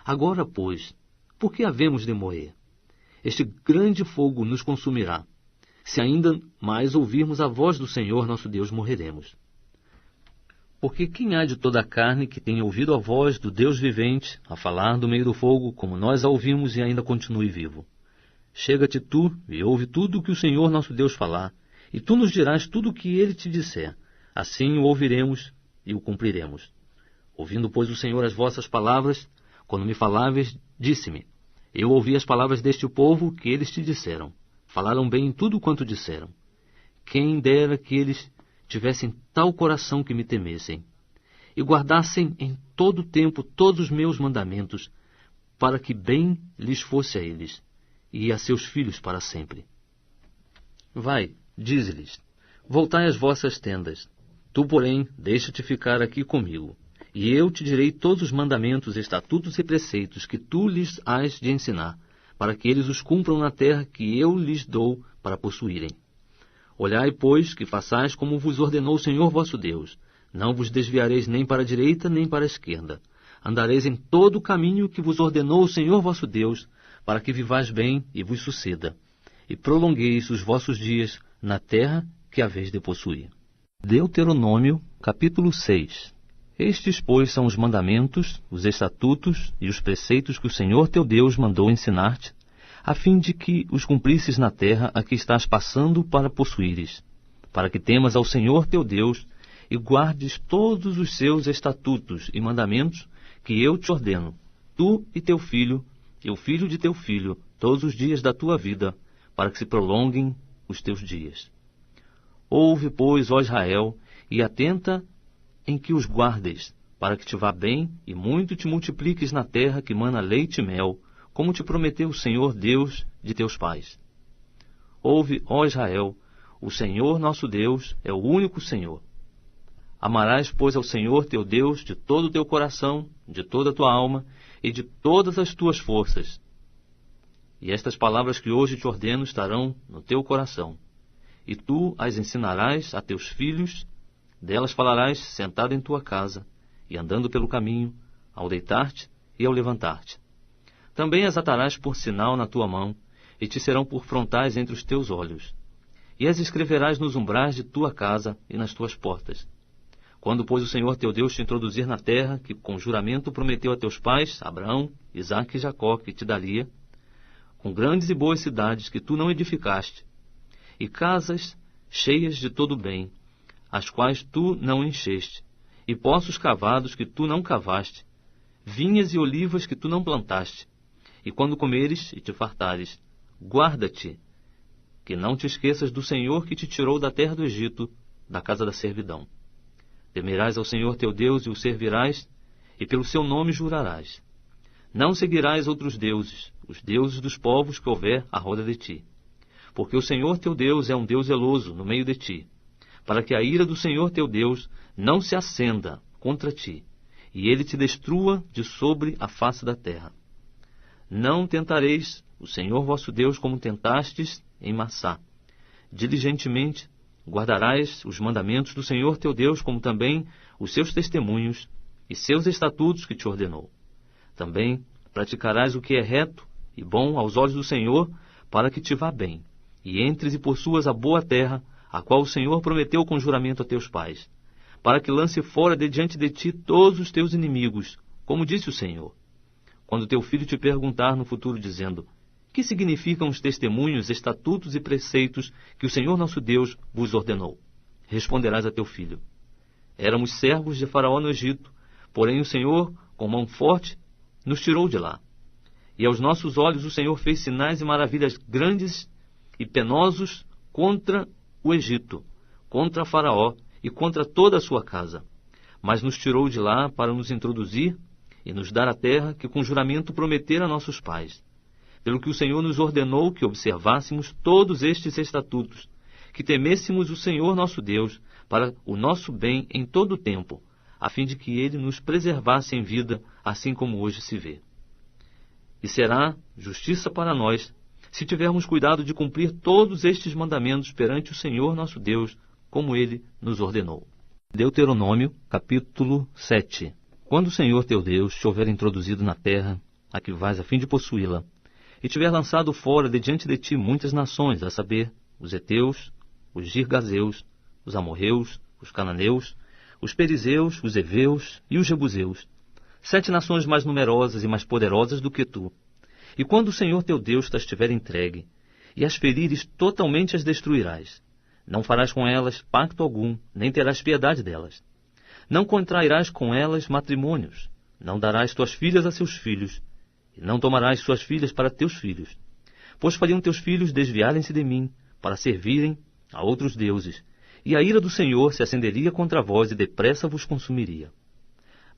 Agora, pois, por que havemos de morrer? Este grande fogo nos consumirá. Se ainda mais ouvirmos a voz do Senhor nosso Deus, morreremos. Porque quem há de toda a carne que tenha ouvido a voz do Deus vivente, a falar do meio do fogo, como nós a ouvimos, e ainda continue vivo? Chega-te tu e ouve tudo o que o Senhor nosso Deus falar, e tu nos dirás tudo o que ele te disser. Assim o ouviremos e o cumpriremos. Ouvindo, pois, o Senhor as vossas palavras, quando me faláveis, disse-me: Eu ouvi as palavras deste povo que eles te disseram. Falaram bem em tudo quanto disseram. Quem dera que eles tivessem tal coração que me temessem, e guardassem em todo o tempo todos os meus mandamentos, para que bem lhes fosse a eles, e a seus filhos para sempre. Vai, dize-lhes, voltai às vossas tendas. Tu, porém, deixa-te ficar aqui comigo, e eu te direi todos os mandamentos, estatutos e preceitos que tu lhes hás de ensinar, para que eles os cumpram na terra que eu lhes dou para possuírem. Olhai, pois, que façais como vos ordenou o Senhor vosso Deus. Não vos desviareis nem para a direita, nem para a esquerda. Andareis em todo o caminho que vos ordenou o Senhor vosso Deus, para que vivais bem e vos suceda, e prolongueis os vossos dias na terra que haveis de possuir. Deuteronômio, capítulo 6. Estes, pois, são os mandamentos, os estatutos e os preceitos que o Senhor teu Deus mandou ensinar-te, a fim de que os cumprisses na terra a que estás passando para possuíres, para que temas ao Senhor teu Deus e guardes todos os seus estatutos e mandamentos que eu te ordeno, tu e teu filho, e o filho de teu filho, todos os dias da tua vida, para que se prolonguem os teus dias. Ouve, pois, ó Israel, e atenta em que os guardes, para que te vá bem e muito te multipliques na terra que mana leite e mel, como te prometeu o Senhor Deus de teus pais. Ouve, ó Israel, o Senhor nosso Deus é o único Senhor. Amarás, pois, ao Senhor teu Deus de todo o teu coração, de toda a tua alma e de todas as tuas forças. E estas palavras que hoje te ordeno estarão no teu coração, e tu as ensinarás a teus filhos, delas falarás sentado em tua casa, e andando pelo caminho, ao deitar-te e ao levantar-te. Também as atarás por sinal na tua mão, e te serão por frontais entre os teus olhos. E as escreverás nos umbrais de tua casa e nas tuas portas. Quando, pois, o Senhor teu Deus te introduzir na terra, que com juramento prometeu a teus pais, Abraão, Isaque e Jacó, que te daria, com grandes e boas cidades que tu não edificaste, e casas cheias de todo bem, as quais tu não encheste, e poços cavados que tu não cavaste, vinhas e olivas que tu não plantaste, e quando comeres e te fartares, guarda-te, que não te esqueças do Senhor que te tirou da terra do Egito, da casa da servidão. Temerás ao Senhor teu Deus e o servirás, e pelo seu nome jurarás. Não seguirás outros deuses, os deuses dos povos que houver à roda de ti. Porque o Senhor teu Deus é um Deus zeloso no meio de ti, para que a ira do Senhor teu Deus não se acenda contra ti, e ele te destrua de sobre a face da terra. Não tentareis o Senhor vosso Deus como tentastes em Massá. Diligentemente guardarás os mandamentos do Senhor teu Deus, como também os seus testemunhos e seus estatutos que te ordenou. Também praticarás o que é reto e bom aos olhos do Senhor, para que te vá bem, e entres e possuas a boa terra, a qual o Senhor prometeu com juramento a teus pais, para que lance fora de diante de ti todos os teus inimigos, como disse o Senhor. Quando teu filho te perguntar no futuro, dizendo: que significam os testemunhos, estatutos e preceitos que o Senhor nosso Deus vos ordenou? Responderás a teu filho: éramos servos de Faraó no Egito, porém o Senhor, com mão forte, nos tirou de lá. E aos nossos olhos o Senhor fez sinais e maravilhas grandes e penosos contra o Egito, contra Faraó e contra toda a sua casa. Mas nos tirou de lá para nos introduzir e nos dar a terra que com juramento prometera a nossos pais. Pelo que o Senhor nos ordenou que observássemos todos estes estatutos, que temêssemos o Senhor nosso Deus para o nosso bem em todo o tempo, a fim de que ele nos preservasse em vida, assim como hoje se vê. E será justiça para nós, se tivermos cuidado de cumprir todos estes mandamentos perante o Senhor nosso Deus, como ele nos ordenou. Deuteronômio, capítulo 7. Quando o Senhor teu Deus te houver introduzido na terra, a que vais a fim de possuí-la, e tiver lançado fora de diante de ti muitas nações, a saber, os heteus, os girgazeus, os amorreus, os cananeus, os perizeus, os heveus e os jebuseus, 7 nações mais numerosas e mais poderosas do que tu. E quando o Senhor teu Deus te estiver entregue, e as ferires, totalmente as destruirás. Não farás com elas pacto algum, nem terás piedade delas. Não contrairás com elas matrimônios, não darás tuas filhas a seus filhos, e não tomarás suas filhas para teus filhos. Pois fariam teus filhos desviarem-se de mim, para servirem a outros deuses, e a ira do Senhor se acenderia contra vós e depressa vos consumiria.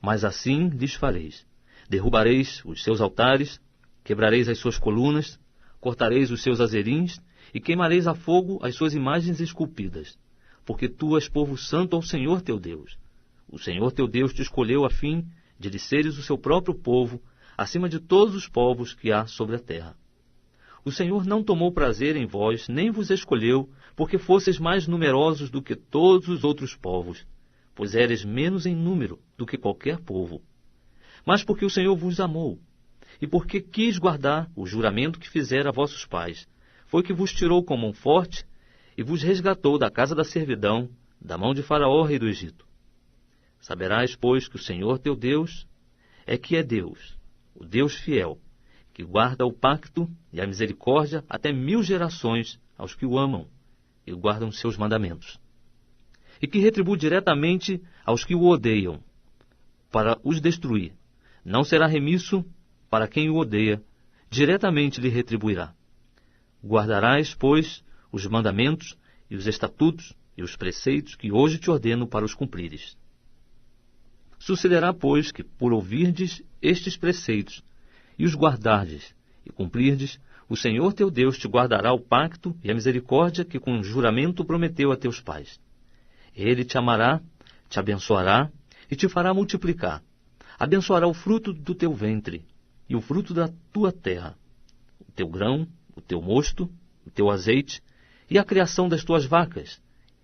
Mas assim lhes fareis: derrubareis os seus altares, quebrareis as suas colunas, cortareis os seus azerins, e queimareis a fogo as suas imagens esculpidas, porque tu és povo santo ao Senhor teu Deus. O Senhor teu Deus te escolheu a fim de lhe seres o seu próprio povo, acima de todos os povos que há sobre a terra. O Senhor não tomou prazer em vós, nem vos escolheu, porque fosseis mais numerosos do que todos os outros povos, pois éreis menos em número do que qualquer povo. Mas porque o Senhor vos amou, e porque quis guardar o juramento que fizera a vossos pais, foi que vos tirou com mão forte e vos resgatou da casa da servidão, da mão de Faraó, rei do Egito. Saberás, pois, que o Senhor teu Deus é Deus, o Deus fiel, que guarda o pacto e a misericórdia até 1000 gerações aos que o amam e guardam seus mandamentos, e que retribui diretamente aos que o odeiam, para os destruir. Não será remisso para quem o odeia, diretamente lhe retribuirá. Guardarás, pois, os mandamentos e os estatutos e os preceitos que hoje te ordeno para os cumprires. Sucederá, pois, que por ouvirdes estes preceitos e os guardardes e cumprirdes, o Senhor teu Deus te guardará o pacto e a misericórdia que com juramento prometeu a teus pais. Ele te amará, te abençoará e te fará multiplicar. Abençoará o fruto do teu ventre e o fruto da tua terra, o teu grão, o teu mosto, o teu azeite e a criação das tuas vacas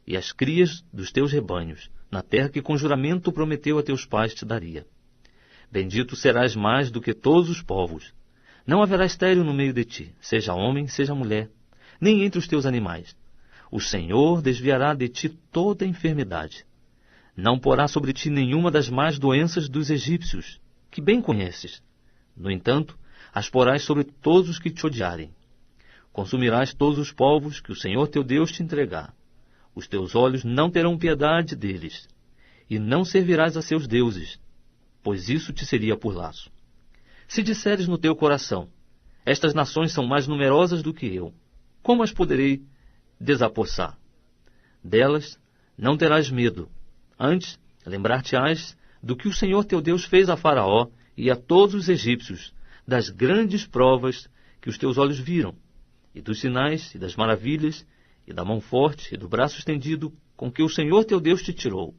e as crias dos teus rebanhos, na terra que com juramento prometeu a teus pais te daria. Bendito serás mais do que todos os povos. Não haverá estéril no meio de ti, seja homem, seja mulher, nem entre os teus animais. O Senhor desviará de ti toda enfermidade. Não porá sobre ti nenhuma das más doenças dos egípcios, que bem conheces. No entanto, as porás sobre todos os que te odiarem. Consumirás todos os povos que o Senhor teu Deus te entregar. Os teus olhos não terão piedade deles, e não servirás a seus deuses, pois isso te seria por laço. Se disseres no teu coração: estas nações são mais numerosas do que eu, como as poderei desapossar? Delas não terás medo. Antes, lembrar-te-ás do que o Senhor teu Deus fez a Faraó e a todos os egípcios, das grandes provas que os teus olhos viram, e dos sinais e das maravilhas, e da mão forte e do braço estendido com que o Senhor teu Deus te tirou.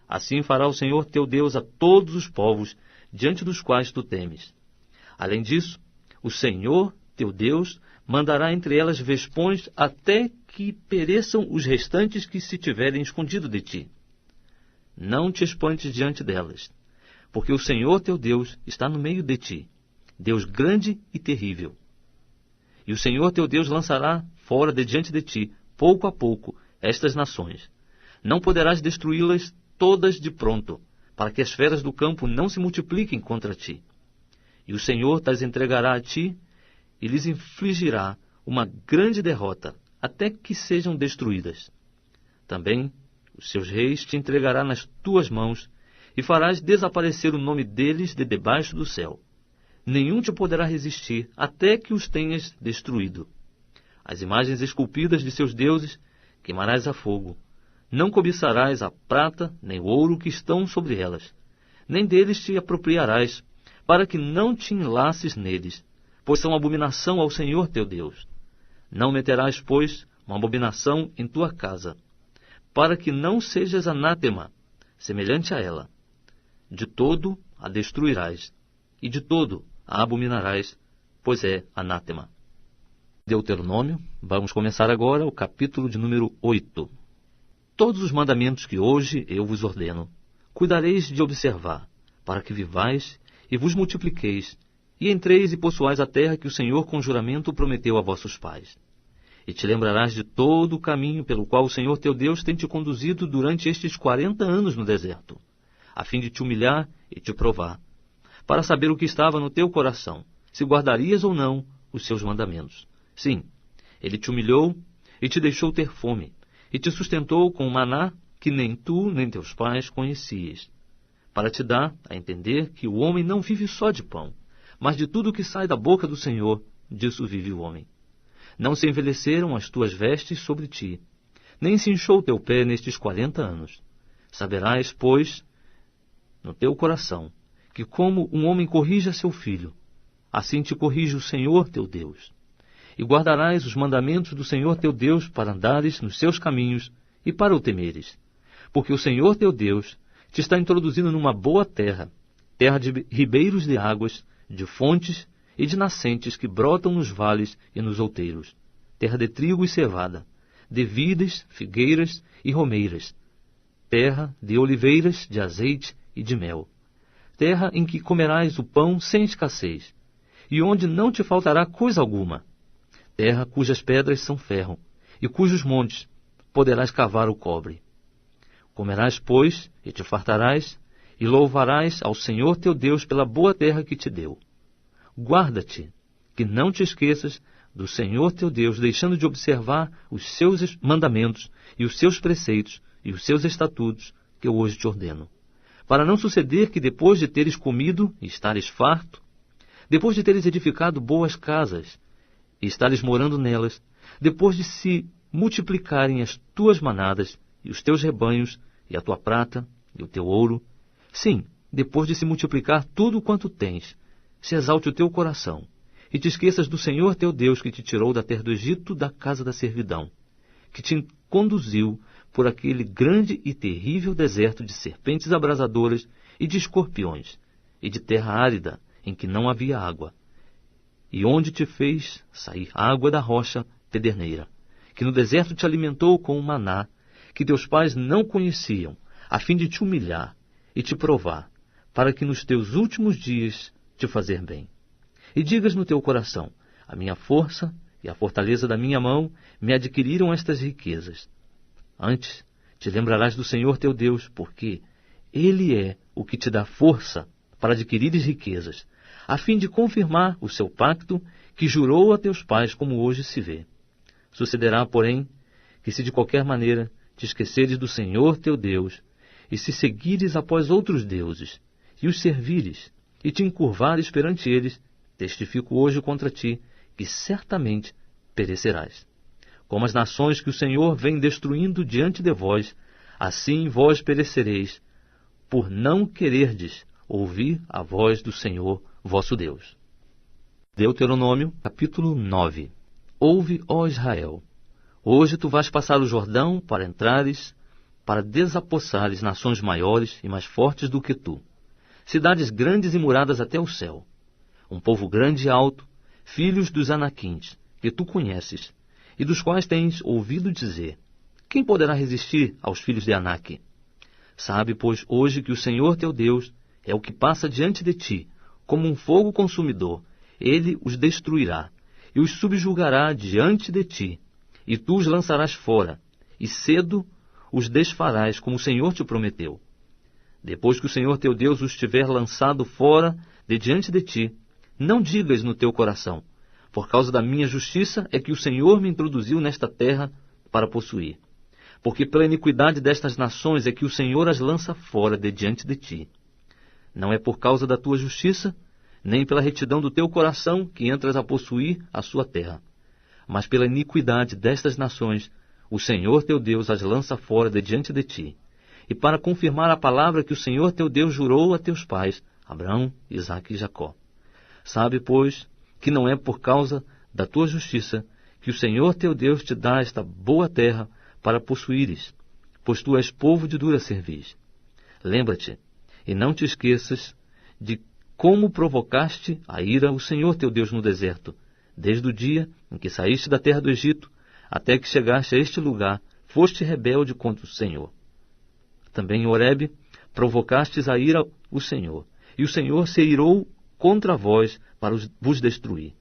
Assim fará o Senhor teu Deus a todos os povos diante dos quais tu temes. Além disso, o Senhor teu Deus mandará entre elas vespões até que pereçam os restantes que se tiverem escondido de ti. Não te espantes diante delas, porque o Senhor teu Deus está no meio de ti, Deus grande e terrível. E o Senhor teu Deus lançará fora de diante de ti, pouco a pouco, estas nações. Não poderás destruí-las todas de pronto, para que as feras do campo não se multipliquem contra ti. E o Senhor tas entregará a ti, e lhes infligirá uma grande derrota, até que sejam destruídas. Também os seus reis te entregará nas tuas mãos, e farás desaparecer o nome deles de debaixo do céu. Nenhum te poderá resistir, até que os tenhas destruído. As imagens esculpidas de seus deuses queimarás a fogo. Não cobiçarás a prata nem o ouro que estão sobre elas, nem deles te apropriarás, para que não te enlaces neles, pois são abominação ao Senhor teu Deus. Não meterás, pois, uma abominação em tua casa, para que não sejas anátema, semelhante a ela. de todo a destruirás, e de todo a abominarás, pois é anátema. Deuteronômio, vamos começar agora o capítulo de número 8. Todos os mandamentos que hoje eu vos ordeno, cuidareis de observar, para que vivais e vos multipliqueis, e entreis e possuais a terra que o Senhor com juramento prometeu a vossos pais. E te lembrarás de todo o caminho pelo qual o Senhor teu Deus tem te conduzido durante estes 40 anos no deserto, a fim de te humilhar e te provar, para saber o que estava no teu coração, se guardarias ou não os seus mandamentos. Sim, ele te humilhou e te deixou ter fome, e te sustentou com maná que nem tu nem teus pais conhecias, para te dar a entender que o homem não vive só de pão, mas de tudo que sai da boca do Senhor, disso vive o homem. Não se envelheceram as tuas vestes sobre ti, nem se inchou o teu pé nestes 40 anos. Saberás, pois, no teu coração, que como um homem corrige a seu filho, assim te corrige o Senhor teu Deus. E guardarás os mandamentos do Senhor teu Deus para andares nos seus caminhos e para o temeres. Porque o Senhor teu Deus te está introduzindo numa boa terra, terra de ribeiros de águas, de fontes e de nascentes que brotam nos vales e nos outeiros, terra de trigo e cevada, de vides, figueiras e romeiras, terra de oliveiras, de azeite e de mel, terra em que comerás o pão sem escassez, e onde não te faltará coisa alguma, terra cujas pedras são ferro, e cujos montes poderás cavar o cobre. Comerás, pois, e te fartarás, e louvarás ao Senhor teu Deus pela boa terra que te deu. Guarda-te, que não te esqueças do Senhor teu Deus, deixando de observar os seus mandamentos e os seus preceitos e os seus estatutos que eu hoje te ordeno. Para não suceder que depois de teres comido e estares farto, depois de teres edificado boas casas e estares morando nelas, depois de se multiplicarem as tuas manadas e os teus rebanhos e a tua prata e o teu ouro, sim, depois de se multiplicar tudo quanto tens, se exalte o teu coração, e te esqueças do Senhor teu Deus que te tirou da terra do Egito, da casa da servidão, que te conduziu por aquele grande e terrível deserto de serpentes abrasadoras e de escorpiões, e de terra árida, em que não havia água, e onde te fez sair água da rocha pederneira, que no deserto te alimentou com o maná, que teus pais não conheciam, a fim de te humilhar e te provar, para que nos teus últimos dias te fazer bem. E digas no teu coração, a minha força e a fortaleza da minha mão me adquiriram estas riquezas. Antes te lembrarás do Senhor teu Deus, porque Ele é o que te dá força para adquirires riquezas, a fim de confirmar o seu pacto que jurou a teus pais, como hoje se vê. Sucederá, porém, que se de qualquer maneira te esqueceres do Senhor teu Deus, e se seguires após outros deuses, e os servires, e te encurvares perante eles, testifico hoje contra ti, que certamente perecerás. Como as nações que o Senhor vem destruindo diante de vós, assim vós perecereis, por não quererdes ouvir a voz do Senhor vosso Deus. Deuteronômio, capítulo 9. Ouve, ó Israel, hoje tu vais passar o Jordão para entrares, para desapossares nações maiores e mais fortes do que tu, cidades grandes e muradas até o céu, um povo grande e alto, filhos dos Anaquins, que tu conheces, e dos quais tens ouvido dizer, quem poderá resistir aos filhos de Anaque? Sabe, pois, hoje que o Senhor teu Deus é o que passa diante de ti, como um fogo consumidor, ele os destruirá, e os subjugará diante de ti, e tu os lançarás fora, e cedo os desfarás, como o Senhor te prometeu. Depois que o Senhor teu Deus os tiver lançado fora de diante de ti, não digas no teu coração, por causa da minha justiça é que o Senhor me introduziu nesta terra para possuir. Porque pela iniquidade destas nações é que o Senhor as lança fora de diante de ti. Não é por causa da tua justiça, nem pela retidão do teu coração que entras a possuir a sua terra. Mas pela iniquidade destas nações, o Senhor teu Deus as lança fora de diante de ti. E para confirmar a palavra que o Senhor teu Deus jurou a teus pais, Abraão, Isaque e Jacó. Sabe, pois, que não é por causa da tua justiça que o Senhor teu Deus te dá esta boa terra para possuíres, pois tu és povo de dura cerviz. Lembra-te e não te esqueças de como provocaste a ira o Senhor teu Deus no deserto, desde o dia em que saíste da terra do Egito, até que chegaste a este lugar, foste rebelde contra o Senhor. Também em Horebe provocastes a ira o Senhor, e o Senhor se irou contra vós para vos destruir.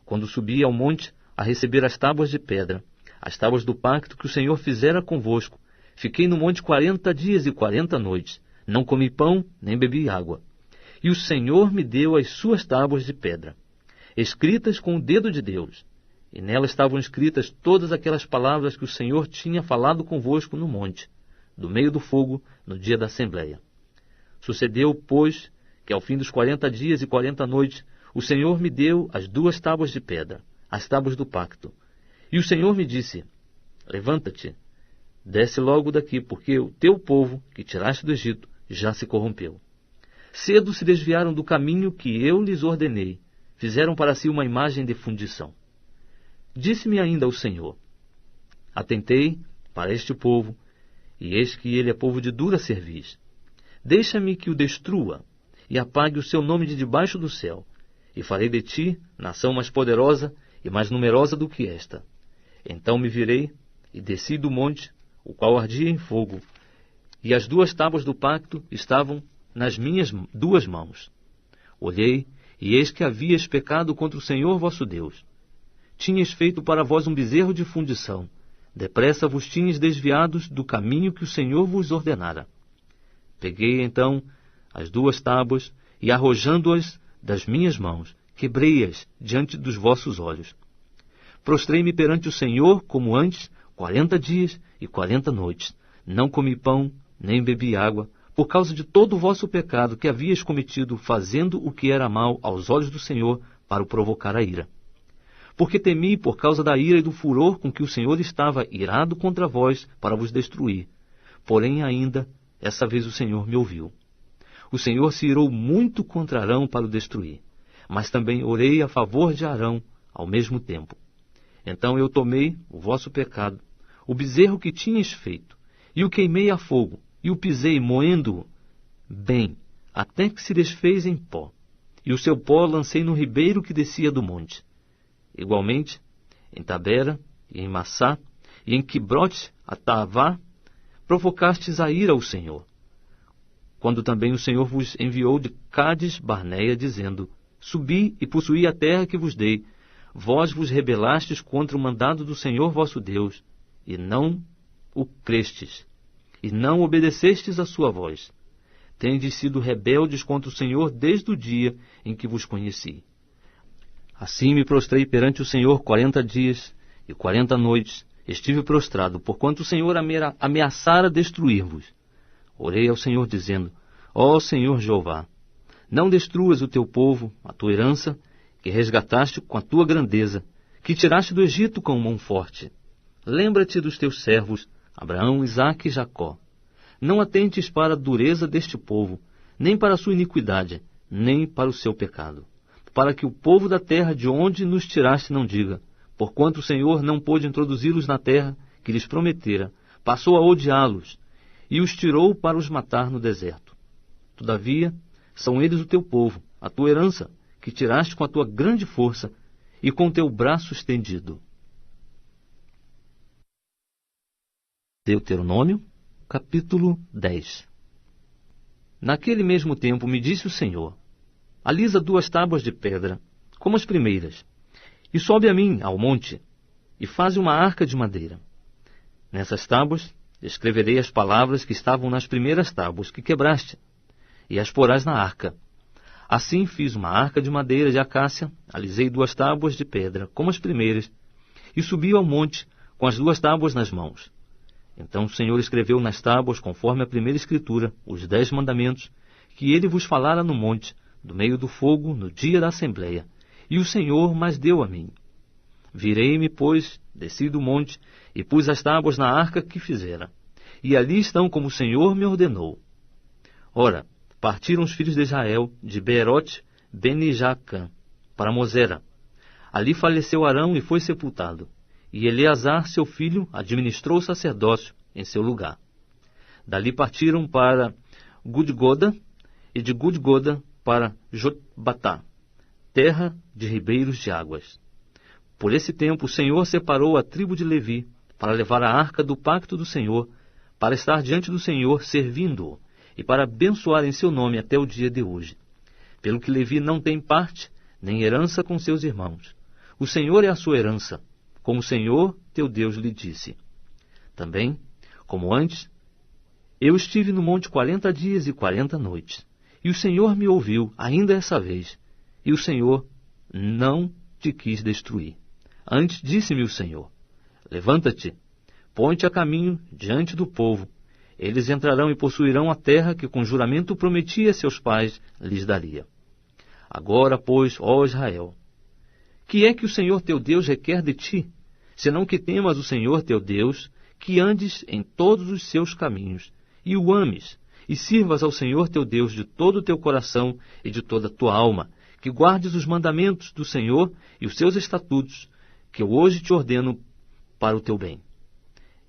Quando subi ao monte a receber as tábuas de pedra, as tábuas do pacto que o Senhor fizera convosco, fiquei no monte 40 dias e 40 noites, não comi pão, nem bebi água. E o Senhor me deu as suas tábuas de pedra, escritas com o dedo de Deus, e nelas estavam escritas todas aquelas palavras que o Senhor tinha falado convosco no monte, do meio do fogo, no dia da assembleia. Sucedeu, pois, que ao fim dos 40 dias e 40 noites, o Senhor me deu as 2 tábuas de pedra, as tábuas do pacto. E o Senhor me disse: levanta-te, desce logo daqui, porque o teu povo, que tiraste do Egito, já se corrompeu. Cedo se desviaram do caminho que eu lhes ordenei, fizeram para si uma imagem de fundição. Disse-me ainda o Senhor: atentei para este povo, e eis que ele é povo de dura cerviz. Deixa-me que o destrua, e apague o seu nome de debaixo do céu, e farei de ti nação mais poderosa e mais numerosa do que esta. Então me virei e desci do monte, o qual ardia em fogo, e as 2 tábuas do pacto estavam nas minhas 2 mãos. Olhei, e eis que havíeis pecado contra o Senhor vosso Deus. Tinhas feito para vós um bezerro de fundição, depressa vos tinhas desviados do caminho que o Senhor vos ordenara. Peguei então as 2 tábuas, e arrojando-as das minhas mãos, quebrei-as diante dos vossos olhos. Prostrei-me perante o Senhor, como antes, 40 dias e 40 noites. Não comi pão, nem bebi água, por causa de todo o vosso pecado que havíeis cometido, fazendo o que era mal aos olhos do Senhor, para o provocar a ira. Porque temi por causa da ira e do furor com que o Senhor estava irado contra vós, para vos destruir. Porém ainda, essa vez o Senhor me ouviu. O Senhor se irou muito contra Arão para o destruir, mas também orei a favor de Arão ao mesmo tempo. Então eu tomei o vosso pecado, o bezerro que tinhas feito, e o queimei a fogo, e o pisei, moendo-o bem, até que se desfez em pó, e o seu pó lancei no ribeiro que descia do monte. Igualmente, em Tabera, e em Massá, e em Quibrote Atavá, provocastes a ira ao Senhor. Quando também o Senhor vos enviou de Cádiz Barneia, dizendo: subi e possuí a terra que vos dei, vós vos rebelastes contra o mandado do Senhor vosso Deus, e não o crestes, e não obedecestes a sua voz. Tendes sido rebeldes contra o Senhor desde o dia em que vos conheci. Assim me prostrei perante o Senhor 40 dias e 40 noites, estive prostrado, porquanto o Senhor ameaçara destruir-vos. Orei ao Senhor, dizendo: ó Senhor Jeová, não destruas o teu povo, a tua herança, que resgataste com a tua grandeza, que tiraste do Egito com mão forte. Lembra-te dos teus servos, Abraão, Isaque e Jacó. Não atentes para a dureza deste povo, nem para a sua iniquidade, nem para o seu pecado, para que o povo da terra de onde nos tiraste não diga: porquanto o Senhor não pôde introduzi-los na terra que lhes prometera, passou a odiá-los, e os tirou para os matar no deserto. Todavia, são eles o teu povo, a tua herança, que tiraste com a tua grande força e com teu braço estendido. Deuteronômio, capítulo 10. Naquele mesmo tempo me disse o Senhor: alisa 2 tábuas de pedra, como as primeiras, e sobe a mim ao monte, e faze uma arca de madeira. Nessas tábuas escreverei as palavras que estavam nas primeiras tábuas que quebraste, e as porás na arca. Assim fiz uma arca de madeira de acácia, alisei 2 tábuas de pedra, como as primeiras, e subi ao monte com as 2 tábuas nas mãos. Então o Senhor escreveu nas tábuas, conforme a primeira escritura, os 10 mandamentos, que ele vos falara no monte, do meio do fogo, no dia da assembleia, e o Senhor mais deu a mim. Virei-me, pois, desci do monte, e pus as tábuas na arca que fizera, e ali estão como o Senhor me ordenou. Ora, partiram os filhos de Israel de Beerote Beni-Jaacã para Mosera. Ali faleceu Arão e foi sepultado, e Eleazar, seu filho, administrou o sacerdócio em seu lugar. Dali partiram para Gudgoda, e de Gudgoda para Jotbatá, terra de ribeiros de águas. Por esse tempo o Senhor separou a tribo de Levi para levar a arca do pacto do Senhor, para estar diante do Senhor servindo-o, e para abençoar em seu nome até o dia de hoje. Pelo que Levi não tem parte, nem herança com seus irmãos. O Senhor é a sua herança, como o Senhor teu Deus lhe disse. Também, como antes, eu estive no monte 40 dias e 40 noites, e o Senhor me ouviu ainda essa vez, e o Senhor não te quis destruir. Antes disse-me o Senhor: levanta-te, põe-te a caminho diante do povo. Eles entrarão e possuirão a terra que com juramento prometi a seus pais lhes daria. Agora, pois, ó Israel, que é que o Senhor teu Deus requer de ti, senão que temas o Senhor teu Deus, que andes em todos os seus caminhos, e o ames, e sirvas ao Senhor teu Deus de todo o teu coração e de toda a tua alma, que guardes os mandamentos do Senhor e os seus estatutos, que eu hoje te ordeno para o teu bem.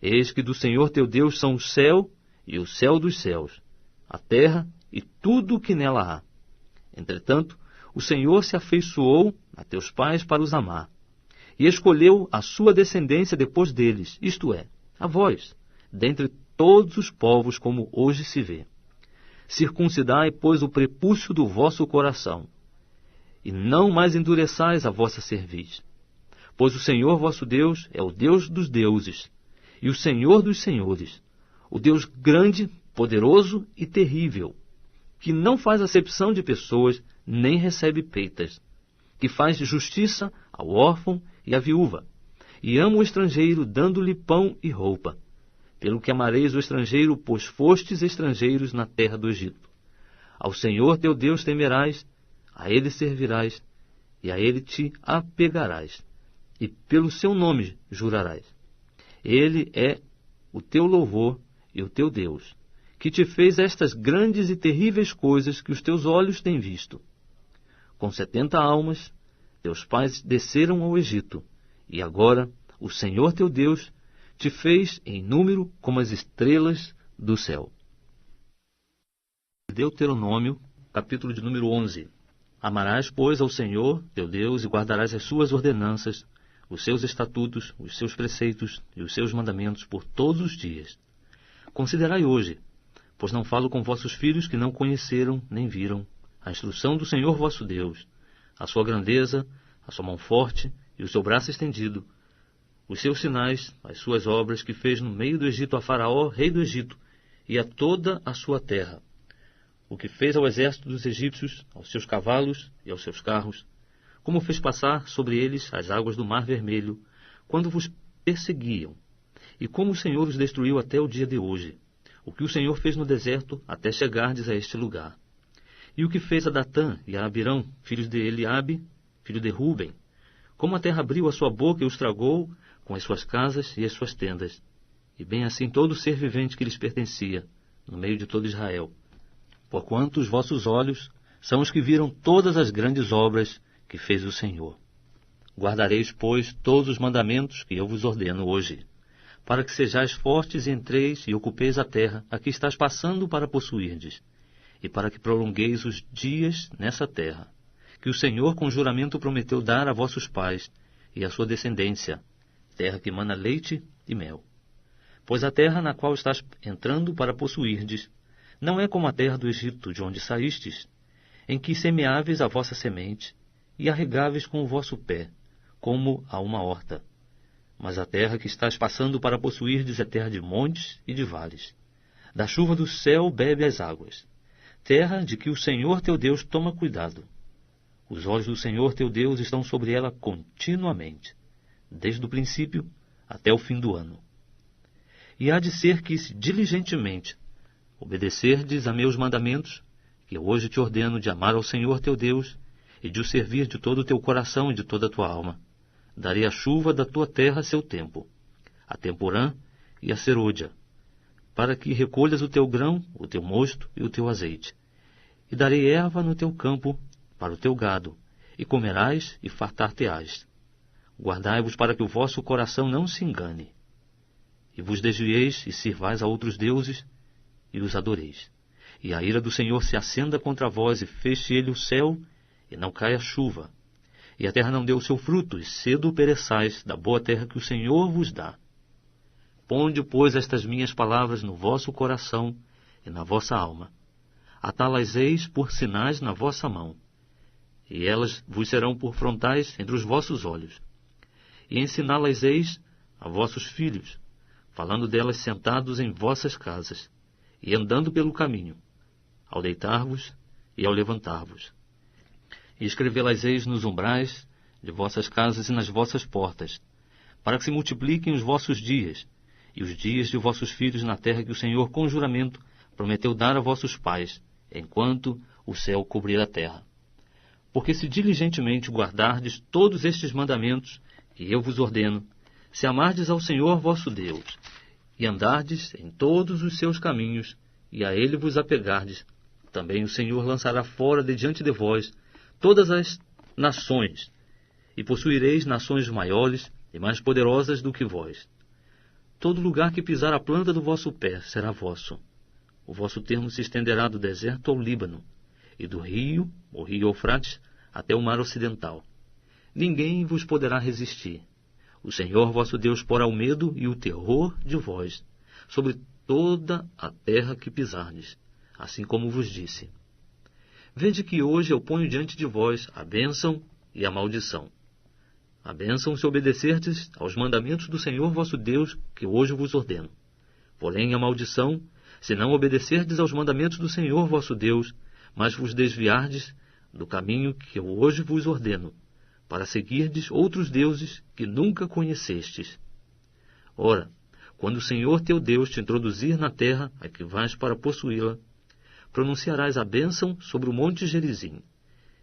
Eis que do Senhor teu Deus são o céu e o céu dos céus, a terra e tudo o que nela há. Entretanto, o Senhor se afeiçoou a teus pais para os amar, e escolheu a sua descendência depois deles, isto é, a vós, dentre todos os povos como hoje se vê. Circuncidai, pois, o prepúcio do vosso coração, e não mais endureçais a vossa cerviz. Pois o Senhor vosso Deus é o Deus dos deuses, e o Senhor dos senhores, o Deus grande, poderoso e terrível, que não faz acepção de pessoas, nem recebe peitas, que faz justiça ao órfão e à viúva, e ama o estrangeiro, dando-lhe pão e roupa. Pelo que amareis o estrangeiro, pois fostes estrangeiros na terra do Egito. Ao Senhor teu Deus temerás, a Ele servirás, e a Ele te apegarás, e pelo seu nome jurarás. Ele é o teu louvor e o teu Deus, que te fez estas grandes e terríveis coisas que os teus olhos têm visto. Com 70 almas, teus pais desceram ao Egito, e agora o Senhor teu Deus te fez em número como as estrelas do céu. Deuteronômio, capítulo de número 11. Amarás, pois, ao Senhor teu Deus, e guardarás as suas ordenanças, os seus estatutos, os seus preceitos e os seus mandamentos por todos os dias. Considerai hoje, pois não falo com vossos filhos que não conheceram nem viram a instrução do Senhor vosso Deus, a sua grandeza, a sua mão forte e o seu braço estendido, os seus sinais, as suas obras que fez no meio do Egito a Faraó, rei do Egito, e a toda a sua terra, o que fez ao exército dos egípcios, aos seus cavalos e aos seus carros, como fez passar sobre eles as águas do Mar Vermelho, quando vos perseguiam, e como o Senhor os destruiu até o dia de hoje, o que o Senhor fez no deserto até chegardes a este lugar. E o que fez a Datã e a Abirão, filhos de Eliabe, filho de Ruben, como a terra abriu a sua boca e os tragou, com as suas casas e as suas tendas, e bem assim todo ser vivente que lhes pertencia, no meio de todo Israel. Porquanto os vossos olhos são os que viram todas as grandes obras que fez o Senhor. Guardareis, pois, todos os mandamentos que eu vos ordeno hoje, para que sejais fortes e entreis e ocupeis a terra a que estás passando para possuirdes, e para que prolongueis os dias nessa terra, que o Senhor com juramento prometeu dar a vossos pais e à sua descendência, terra que mana leite e mel. Pois a terra na qual estás entrando para possuirdes não é como a terra do Egito, de onde saístes, em que semeáveis a vossa semente e a regáveis com o vosso pé, como a uma horta. Mas a terra que estás passando para possuirdes é terra de montes e de vales. Da chuva do céu bebe as águas, terra de que o Senhor teu Deus toma cuidado. Os olhos do Senhor teu Deus estão sobre ela continuamente, desde o princípio até o fim do ano. E há de ser que, se diligentemente obedecerdes a meus mandamentos, que eu hoje te ordeno de amar ao Senhor teu Deus, e de o servir de todo o teu coração e de toda a tua alma, darei a chuva da tua terra a seu tempo, a temporã e a serôdia, para que recolhas o teu grão, o teu mosto e o teu azeite. E darei erva no teu campo para o teu gado, e comerás e fartar-te-ás. Guardai-vos para que o vosso coração não se engane, e vos desvieis e sirvais a outros deuses, e os adoreis. e a ira do Senhor se acenda contra vós, e feche ele o céu, e não caia chuva, e a terra não dê o seu fruto, e cedo pereçais da boa terra que o Senhor vos dá. Ponde, pois, estas minhas palavras no vosso coração e na vossa alma. Atá-las-eis por sinais na vossa mão, e elas vos serão por frontais entre os vossos olhos. E ensiná-las-eis a vossos filhos, falando delas sentados em vossas casas, e andando pelo caminho, ao deitar-vos e ao levantar-vos. E escrevê-las-eis nos umbrais de vossas casas e nas vossas portas, para que se multipliquem os vossos dias, e os dias de vossos filhos na terra que o Senhor com juramento prometeu dar a vossos pais, enquanto o céu cobrir a terra. Porque se diligentemente guardardes todos estes mandamentos que eu vos ordeno, se amardes ao Senhor vosso Deus, e andardes em todos os seus caminhos, e a ele vos apegardes, também o Senhor lançará fora de diante de vós todas as nações, e possuireis nações maiores e mais poderosas do que vós. Todo lugar que pisar a planta do vosso pé será vosso. O vosso termo se estenderá do deserto ao Líbano, e do rio, o rio Eufrates, até o mar ocidental. Ninguém vos poderá resistir. O Senhor vosso Deus porá o medo e o terror de vós sobre toda a terra que pisardes, assim como vos disse. Vede que hoje eu ponho diante de vós a bênção e a maldição. A bênção se obedecerdes aos mandamentos do Senhor vosso Deus, que hoje vos ordeno. Porém a maldição, se não obedecerdes aos mandamentos do Senhor vosso Deus, mas vos desviardes do caminho que eu hoje vos ordeno, para seguirdes outros deuses que nunca conhecestes. Ora, quando o Senhor teu Deus te introduzir na terra a que vais para possuí-la, pronunciarás a bênção sobre o monte Gerizim,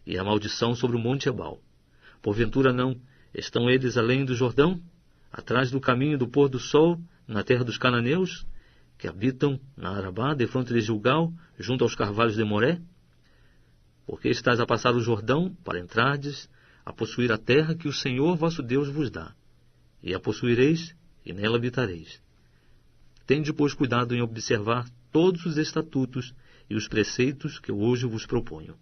e a maldição sobre o monte Ebal. Porventura não estão eles além do Jordão, atrás do caminho do pôr do sol, na terra dos cananeus, que habitam na Arabá, defronte de Gilgal, junto aos carvalhos de Moré? Porque estás a passar o Jordão, para entrardes a possuir a terra que o Senhor vosso Deus vos dá, e a possuireis, e nela habitareis. Tende, pois, cuidado em observar todos os estatutos e os preceitos que hoje vos proponho.